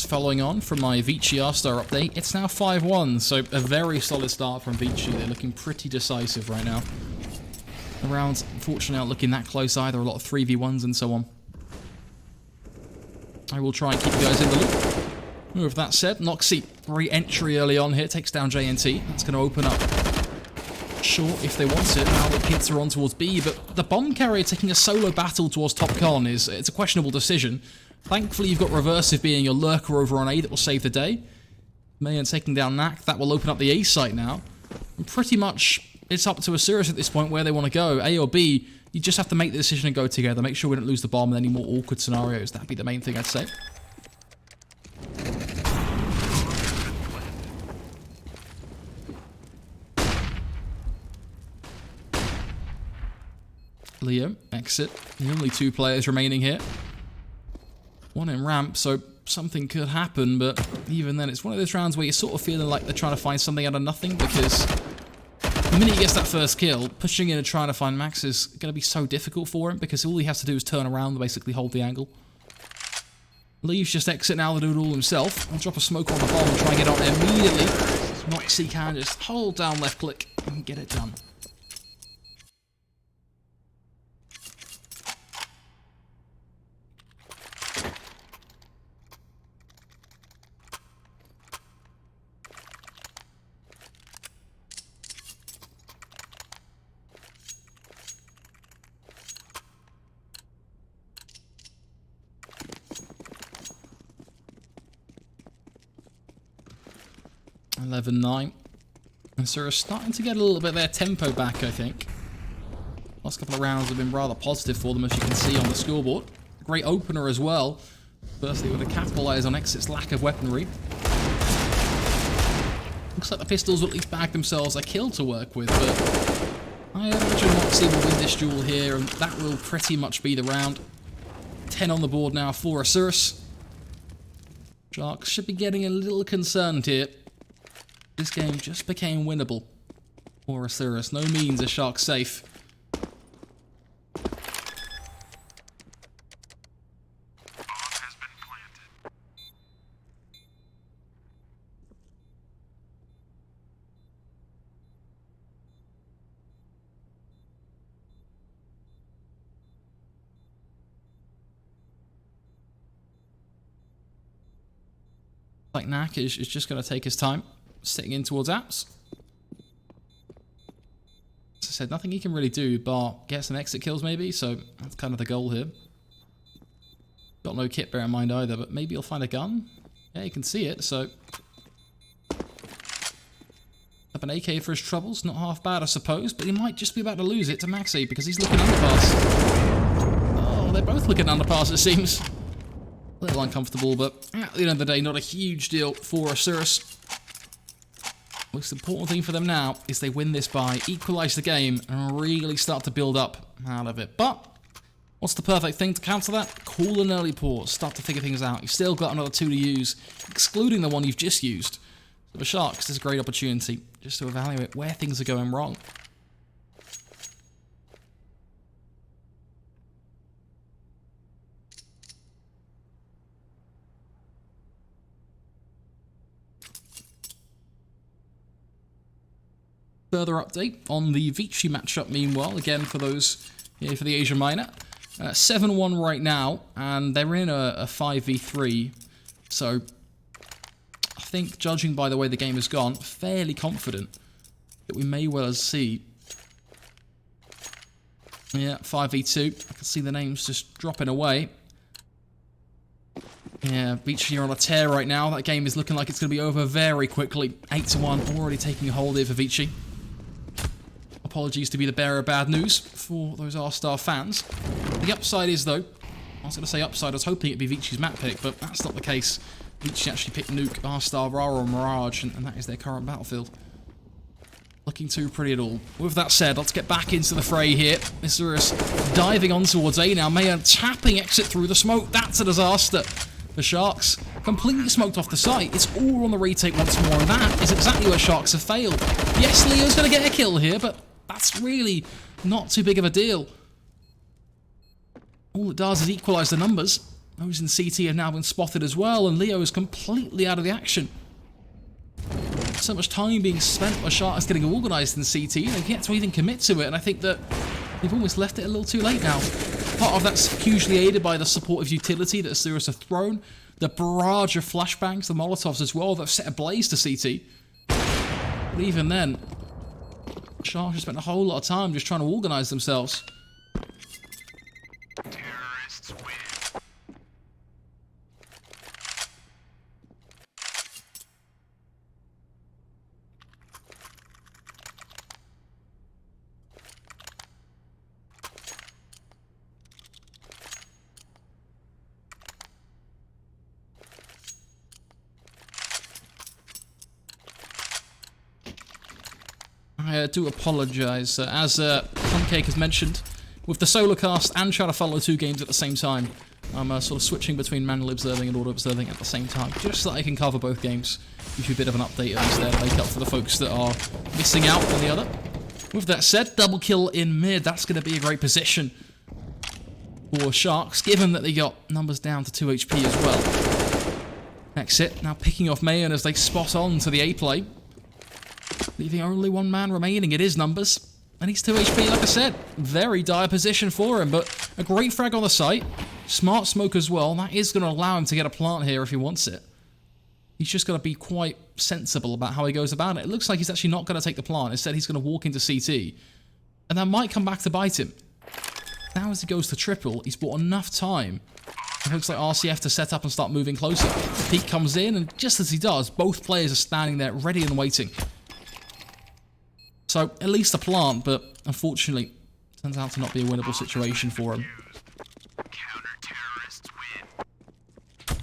Just following on from my Vici R-Star update, it's now 5-1, so a very solid start from Vici. They're looking pretty decisive right now. The rounds, unfortunately, aren't looking that close either. A lot of 3v1s and so on. I will try and keep you guys in the loop. With that said, Noxy, great entry early on here, takes down JNT. That's going to open up short if they want it. Now the kids are on towards B, but the bomb carrier taking a solo battle towards top con it's a questionable decision. Thankfully, you've got Reversive being your lurker over on A that will save the day. Mayan taking down Knack, that will open up the A site now. And pretty much, it's up to Isurus at this point where they want to go. A or B, you just have to make the decision and go together. Make sure we don't lose the bomb in any more awkward scenarios. That'd be the main thing I'd say. Leo, exit. The only 2 players remaining here. 1 in ramp, so something could happen, but even then, it's one of those rounds where you're sort of feeling like they're trying to find something out of nothing, because the minute he gets that first kill, pushing in and trying to find Max is going to be so difficult for him, because all he has to do is turn around and basically hold the angle. Leaves just exit now to do it all himself. I'll drop a smoke on the bomb and try and get out there immediately. Noxy can just hold down left click and get it done. (11-9). And so we're starting to get a little bit of their tempo back, I think. Last couple of rounds have been rather positive for them, as you can see on the scoreboard. Great opener as well. Firstly, with a capitalise on Exit's lack of weaponry. Looks like the pistols will at least bag themselves a kill to work with, but I imagine Noxy will win this duel here, and that will pretty much be the round. 10 on the board now for Isurus. Sharks should be getting a little concerned here. This game just became winnable for Isurus. No means a Shark safe. Like Knack is just going to take his time, sitting in towards apps. As I said, nothing he can really do bar get some exit kills maybe, so that's kind of the goal here. Got no kit, bear in mind either, but maybe he'll find a gun. Yeah, you can see it, so up an AK for his troubles, not half bad I suppose, but he might just be about to lose it to Maxi because he's looking underpass. Oh, they're both looking underpass it seems. A little uncomfortable, but at the end of the day, not a huge deal for Isurus. Most important thing for them now is they win this by, equalise the game, and really start to build up out of it. But what's the perfect thing to counter that? Call an early pause, start to figure things out. You've still got another 2 to use, excluding the one you've just used. So for Sharks, this is a great opportunity just to evaluate where things are going wrong. Further update on the Vici matchup meanwhile, again for those here for the Asia Minor. 7-1 right now, and they're in a 5v3, so I think, judging by the way the game has gone, fairly confident that we may well see, yeah, 5v2. I can see the names just dropping away. Yeah, Vici are on a tear right now. That game is looking like it's going to be over very quickly. 8-1, already taking a hold here for Vici. Apologies to be the bearer of bad news for those R-Star fans. The upside is, though, I was going to say upside, I was hoping it'd be Vici's map pick, but that's not the case. Vici actually picked Nuke, R-Star, Rara, and Mirage, and that is their current battlefield. Looking too pretty at all. With that said, let's get back into the fray here. Isurus diving on towards A now. Mayan tapping exit through the smoke. That's a disaster. The Sharks completely smoked off the site. It's all on the retake once more, and that is exactly where Sharks have failed. Yes, Leo's going to get a kill here, but that's really not too big of a deal. All it does is equalise the numbers. Those in CT have now been spotted as well, and Leo is completely out of the action. So much time being spent by Sharks getting organised in CT, they can't to even commit to it, and I think that they've almost left it a little too late now. Part of that's hugely aided by the supportive utility that Isurus have thrown, the barrage of flashbangs, the Molotovs as well, that have set ablaze to CT. But even then, Sharks have spent a whole lot of time just trying to organise themselves. Terrorists win. I do apologise. As Pancake has mentioned, with the solo cast and trying to follow 2 games at the same time, I'm sort of switching between manually observing and auto observing at the same time, just so that I can cover both games. Give you a bit of an update at least there, make up for the folks that are missing out on the other. With that said, double kill in mid, that's going to be a great position for Sharks, given that they got numbers down to 2 HP as well. Next hit, now picking off Mayon as they spot on to the A play. Leaving only 1 man remaining, it is numbers. And he's 2 HP, like I said. Very dire position for him, but a great frag on the site. Smart smoke as well. That is going to allow him to get a plant here if he wants it. He's just got to be quite sensible about how he goes about it. It looks like he's actually not going to take the plant. Instead, he's going to walk into CT. And that might come back to bite him. Now as he goes to triple, he's bought enough time. It looks like RCF to set up and start moving closer. Pete comes in, and just as he does, both players are standing there ready and waiting. So, at least a plant, but unfortunately, turns out to not be a winnable situation for him. Counter-terrorists win.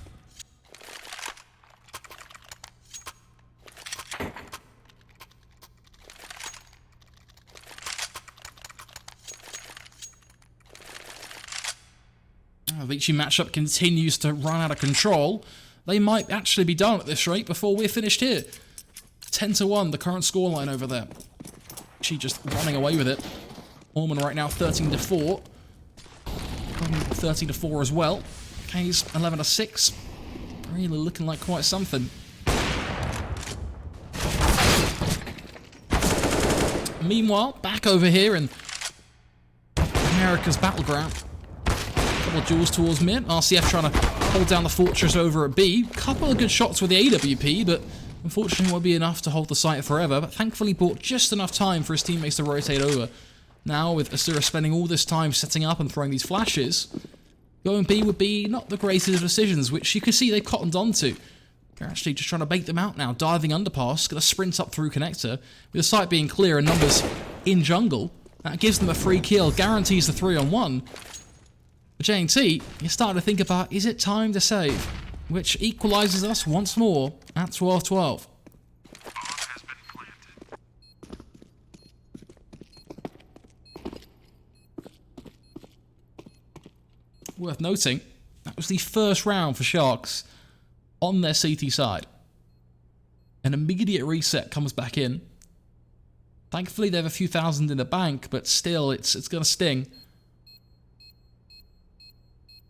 The Vichy matchup continues to run out of control. They might actually be done at this rate before we're finished here. 10-1, the current scoreline over there. She just running away with it. Orman right now 13-4. 13-4 as well. Hayes 11-6. Really looking like quite something. Meanwhile, back over here in America's battleground. Couple of duels towards mid. RCF trying to hold down the fortress over at B. Couple of good shots with the AWP, but unfortunately won't be enough to hold the site forever, but thankfully bought just enough time for his teammates to rotate over. Now, with Isurus spending all this time setting up and throwing these flashes, going B would be not the greatest of decisions, which you can see they've cottoned onto. They're actually just trying to bait them out now, diving underpass, going to sprint up through connector. With the site being clear and numbers in jungle, that gives them a free kill, guarantees the 3-on-1. For J&T, you're starting to think about, is it time to save? Which equalises us once more at 12-12. Has been planted. Worth noting, that was the first round for Sharks on their CT side. An immediate reset comes back in. Thankfully, they have a few thousand in the bank, but still, it's going to sting.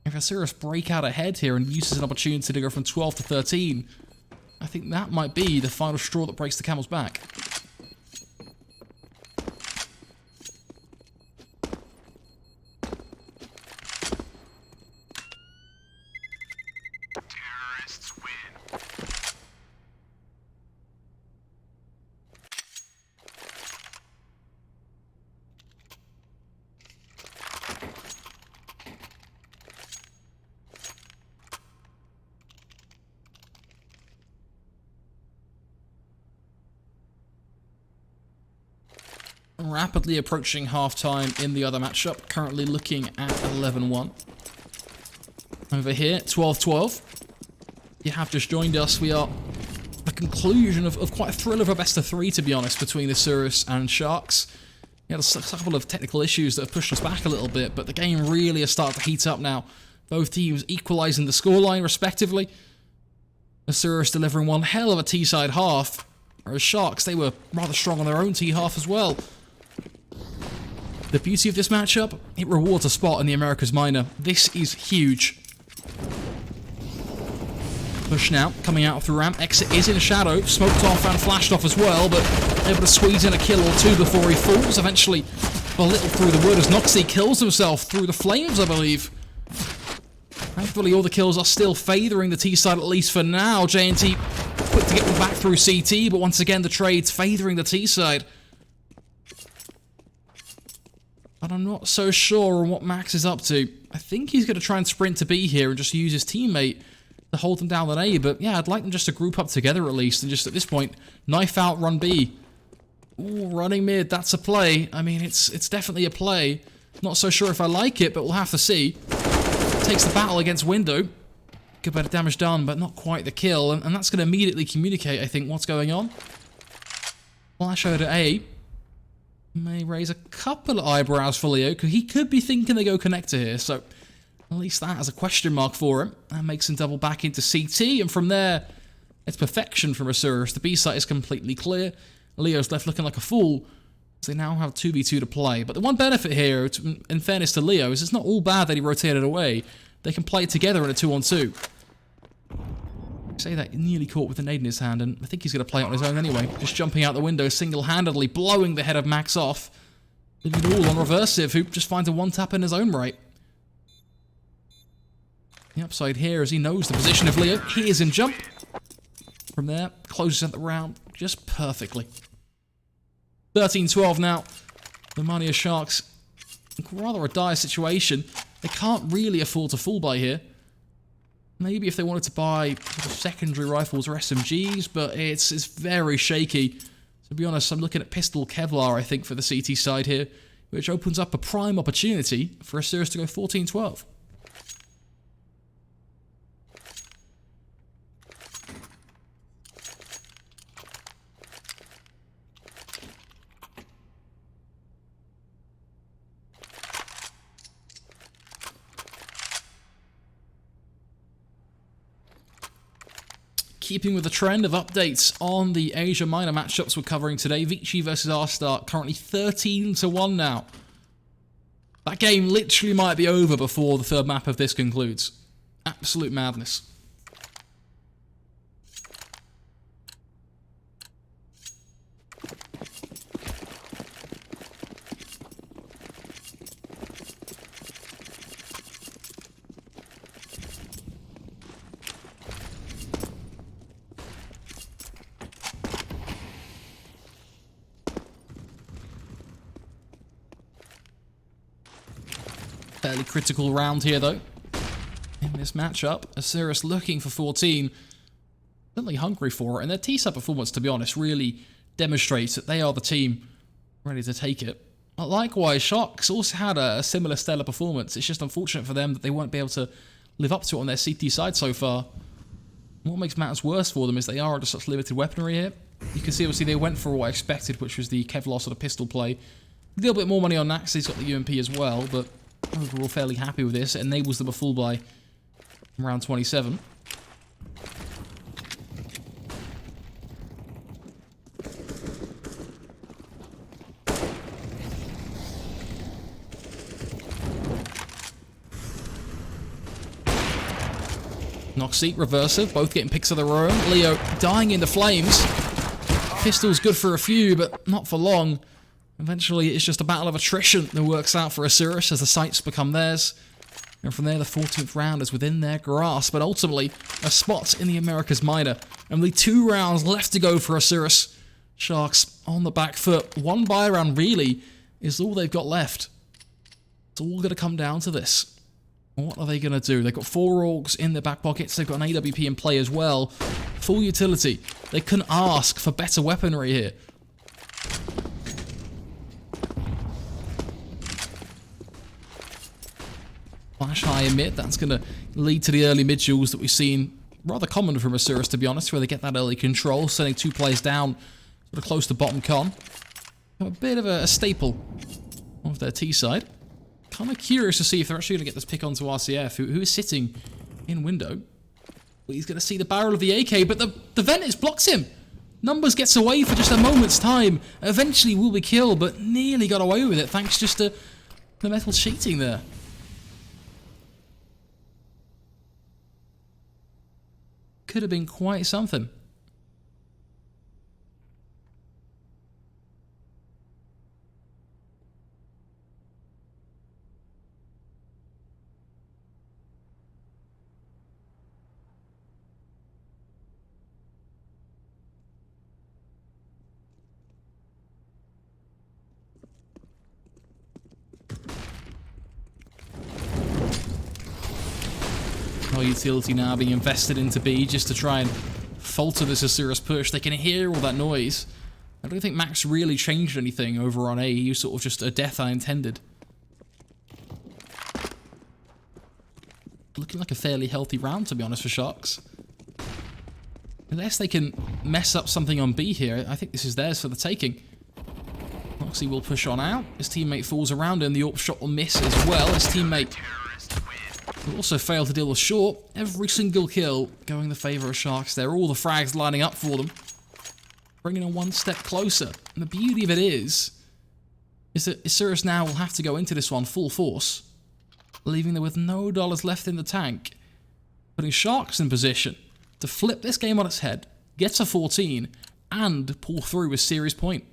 If Isurus break out ahead here and uses an opportunity to go from 12 to 13, I think that might be the final straw that breaks the camel's back. Terrorists win. Rapidly approaching half-time in the other matchup, currently looking at 11-1. Over here, 12-12. You have just joined us. We are the conclusion of quite a thrill of a best-of-3, to be honest, between Isurus and Sharks. We had a couple of technical issues that have pushed us back a little bit, but the game really has started to heat up now. Both teams equalising the scoreline, respectively. Isurus delivering one hell of a T-side half, whereas Sharks, they were rather strong on their own T half as well. The beauty of this matchup, it rewards a spot in the America's Minor. This is huge. Push now, coming out through ramp. Exit is in shadow, smoked off and flashed off as well, but able to squeeze in a kill or two before he falls. Eventually, a little through the wood as Noxie kills himself through the flames, I believe. Thankfully, all the kills are still favoring the T side, at least for now. JNT quick to get them back through CT, but once again, the trade's favoring the T side. But I'm not so sure on what Max is up to. I think he's going to try and sprint to B here and just use his teammate to hold them down at A. But yeah, I'd like them just to group up together at least, and just at this point, knife out, run B. Ooh, running mid, that's a play. I mean, it's definitely a play. Not so sure if I like it, but we'll have to see. Takes the battle against Window. Good bit of damage done, but not quite the kill. And that's going to immediately communicate, I think, what's going on. Flash over to A. May raise a couple of eyebrows for Leo, because he could be thinking they go connector here. So at least that has a question mark for him. That makes him double back into CT. And from there, it's perfection from Isurus. The B site is completely clear. Leo's left looking like a fool. So they now have 2v2 to play. But the one benefit here, in fairness to Leo, is it's not all bad that he rotated away. They can play together in a 2-on-2. I say that nearly caught with a nade in his hand, and I think he's going to play it on his own anyway. Just jumping out the window single-handedly, blowing the head of Max off. Leaving it all on Reversive, who just finds a one-tap in his own right. The upside here is he knows the position of Leo. Here's him jump. From there, closes out the round just perfectly. 13-12 now. The Mania Sharks, rather a dire situation. They can't really afford to fall by here. Maybe if they wanted to buy sort of secondary rifles or SMGs, but it's very shaky. To be honest, I'm looking at pistol Kevlar, I think, for the CT side here, which opens up a prime opportunity for Isurus to go 14-12. Keeping with the trend of updates on the Asia Minor matchups we're covering today, Vici versus R-Star, currently 13-1 now. That game literally might be over before the third map of this concludes. Absolute madness. Fairly critical round here, though. In this matchup, Isurus looking for 14. Certainly hungry for it, and their T-side performance, to be honest, really demonstrates that they are the team ready to take it. But likewise, Sharks also had a similar stellar performance. It's just unfortunate for them that they won't be able to live up to it on their CT side so far. What makes matters worse for them is they are under such limited weaponry here. You can see, obviously, they went for what I expected, which was the Kevlar sort of pistol play. A little bit more money on Nax, he's got the UMP as well, but overall fairly happy with this. It enables them a full buy from round 27. Noxie, Reversive, both getting picks of their own. Leo dying in the flames. Pistol's good for a few, but not for long. Eventually, it's just a battle of attrition that works out for Isurus as the sites become theirs. And from there, the 14th round is within their grasp. But ultimately, a spot in the Americas Minor. Only 2 rounds left to go for Isurus. Sharks on the back foot. 1 buy round, really, is all they've got left. It's all going to come down to this. What are they going to do? They've got 4 orgs in their back pockets. They've got an AWP in play as well. Full utility. They couldn't ask for better weaponry here. Flash high in mid, that's going to lead to the early mid duels that we've seen. Rather common from Isurus, to be honest, where they get that early control, sending 2 players down sort of close to bottom con. A bit of a staple of their T side. Kind of curious to see if they're actually going to get this pick onto RCF, who is sitting in window. Well, he's going to see the barrel of the AK, but the Ventus blocks him. Numbers gets away for just a moment's time. Eventually will be killed, but nearly got away with it thanks just to the metal sheeting there. could have been quite something. Utility now being invested into B just to try and falter this Isurus push. They can hear all that noise. I don't think Max really changed anything over on A. He was sort of just a death I intended. Looking like a fairly healthy round, to be honest, for Sharks. Unless they can mess up something on B here, I think this is theirs for the taking. Noxie will push on out. His teammate falls around him. The AWP shot will miss as well. His teammate will also fail to deal with short. Every single kill going in the favour of Sharks there. All the frags lining up for them. Bringing them one step closer. And the beauty of it is that Isurus now will have to go into this one full force, leaving them with no dollars left in the tank, putting Sharks in position to flip this game on its head, get to 14, and pull through a series point.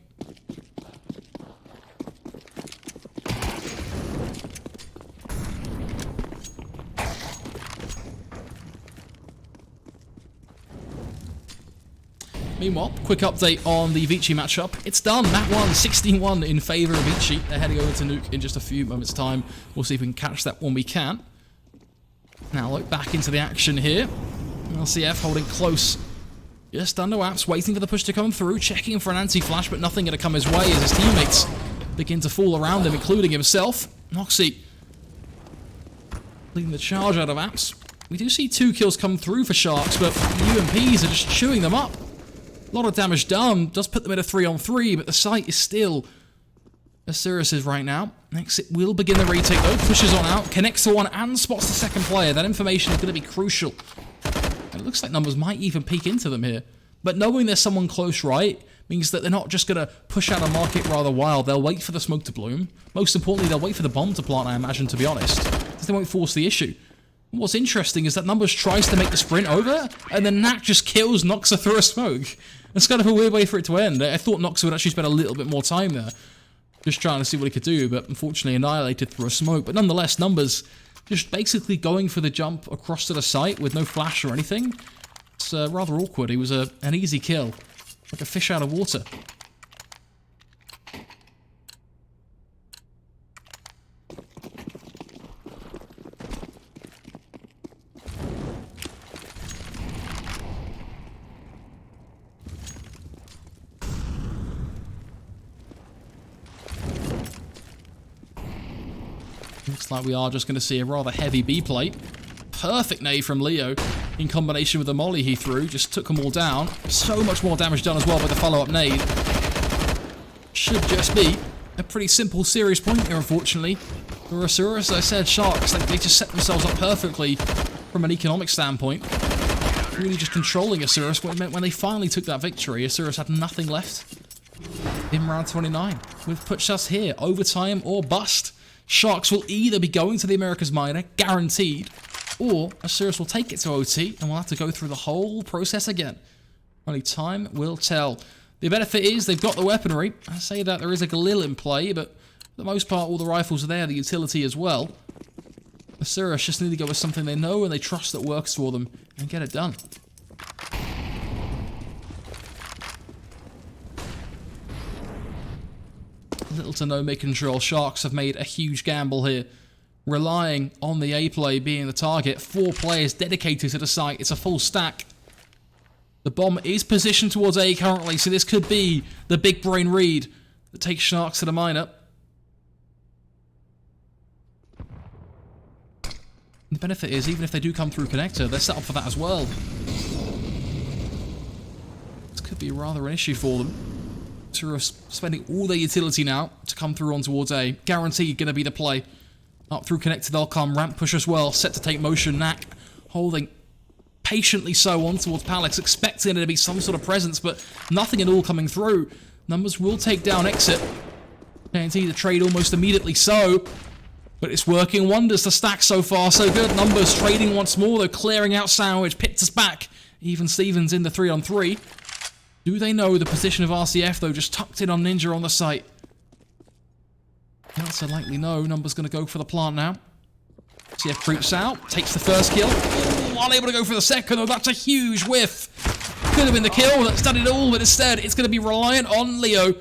Meanwhile, quick update on the Vici matchup. It's done. Map 1, 16-1 in favour of Vici. They're heading over to Nuke in just a few moments' time. We'll see if we can catch that when we can. Now, look back into the action here. LCF holding close. Just under Apps, waiting for the push to come through, checking for an anti-flash, but nothing going to come his way as his teammates begin to fall around him, including himself. Noxie leading the charge out of Apps. We do see 2 kills come through for Sharks, but UMPs are just chewing them up. A lot of damage done, does put them in a 3-on-3, but the site is still Isurus right now. Exit will begin the retake though, pushes on out, connects to one and spots the second player. That information is going to be crucial. And it looks like numbers might even peek into them here. But knowing there's someone close right means that they're not just going to push out a market rather wild. They'll wait for the smoke to bloom. Most importantly, they'll wait for the bomb to plant, I imagine, to be honest, because they won't force the issue. What's interesting is that Numbers tries to make the sprint over, and then Knack just kills Noxa through a smoke. It's kind of a weird way for it to end. I thought Noxa would actually spend a little bit more time there, just trying to see what he could do, but unfortunately annihilated through a smoke. But nonetheless, Numbers just basically going for the jump across to the site with no flash or anything. It's rather awkward. He was an easy kill, like a fish out of water. Looks like we are just going to see a rather heavy B plate. Perfect nade from Leo in combination with the molly he threw. Just took them all down. So much more damage done as well by the follow-up nade. Should just be a pretty simple series point here, unfortunately. For Isurus, as I said, Sharks, they just set themselves up perfectly from an economic standpoint. Really just controlling Isurus when they finally took that victory. Isurus had nothing left in round 29. We've put us here, overtime or bust. Sharks will either be going to the America's Minor, guaranteed, or Isurus will take it to OT and we'll have to go through the whole process again. Only time will tell. The benefit is they've got the weaponry. I say that there is a Galil in play, but for the most part all the rifles are there, the utility as well. Isurus just need to go with something they know and they trust that works for them and get it done. Little to no mid-control. Sharks have made a huge gamble here, relying on the A play being the target. 4 players dedicated to the site. It's a full stack. The bomb is positioned towards A currently, so this could be the big brain read that takes Sharks to the minor. The benefit is, even if they do come through connector, they're set up for that as well. This could be rather an issue for them. Spending all their utility now to come through on towards A. Guaranteed going to be the play. Up through connected, they'll come. Ramp push as well. Set to take motion. Knack holding patiently so on towards Palix, expecting there to be some sort of presence, but nothing at all coming through. Numbers will take down Exit. Guaranteed the trade almost immediately so, but it's working wonders. The stack so far so good. Numbers trading once more, though, clearing out Sandwich. Picked us back Even Stevens in the 3-on-3. Do they know the position of RCF, though, just tucked in on Ninja on the site? That's a likely no. Number's going to go for the plant now. RCF creeps out, takes the first kill. Ooh, unable to go for the second, though. That's a huge whiff. Could have been the kill. That's done it all, but instead, it's going to be reliant on Leo.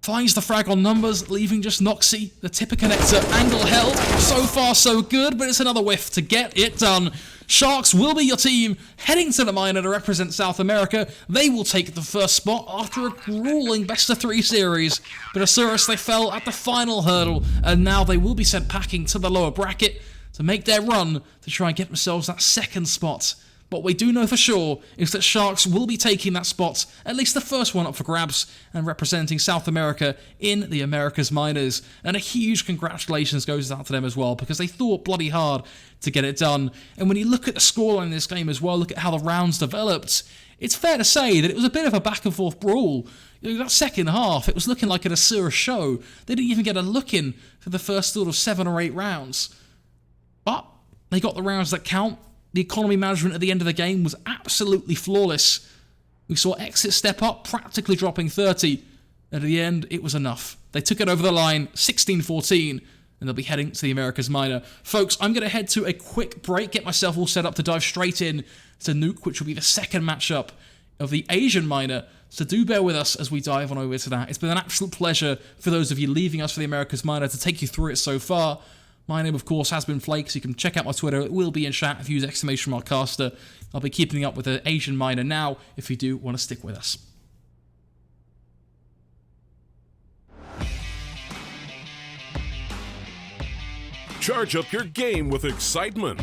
Finds the frag on Numbers, leaving just Noxy, the tipper connector, angle held. So far, so good, but it's another whiff to get it done. Sharks will be your team, heading to the minor to represent South America. They will take the first spot after a grueling best-of-3 series. But Isurus, they fell at the final hurdle, and now they will be sent packing to the lower bracket to make their run to try and get themselves that second spot. What we do know for sure is that Sharks will be taking that spot, at least the first one up for grabs, and representing South America in the Americas Minors. And a huge congratulations goes out to them as well, because they thought bloody hard to get it done. And when you look at the scoreline in this game as well, look at how the rounds developed, it's fair to say that it was a bit of a back and forth brawl. That second half, it was looking like an Isurus show. They didn't even get a look in for the first sort of 7 or 8 rounds. But they got the rounds that count. The economy management at the end of the game was absolutely flawless. We saw Exit step up, practically dropping 30. At the end, it was enough. They took it over the line, 16-14, and they'll be heading to the Americas Minor. Folks, I'm going to head to a quick break, get myself all set up to dive straight in to Nuke, which will be the second matchup of the Asian Minor. So do bear with us as we dive on over to that. It's been an absolute pleasure for those of you leaving us for the Americas Minor to take you through it so far. My name, of course, has been Flake, so you can check out my Twitter. It will be in chat if you use !caster. I'll be keeping up with the Asian Minor now if you do want to stick with us. Charge up your game with excitement.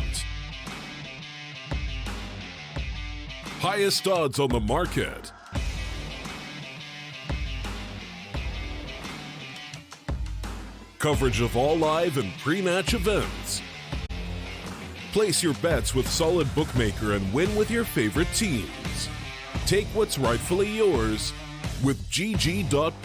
Highest odds on the market. Coverage of all live and pre-match events. Place your bets with Solid Bookmaker and win with your favorite teams. Take what's rightfully yours with GG.bet.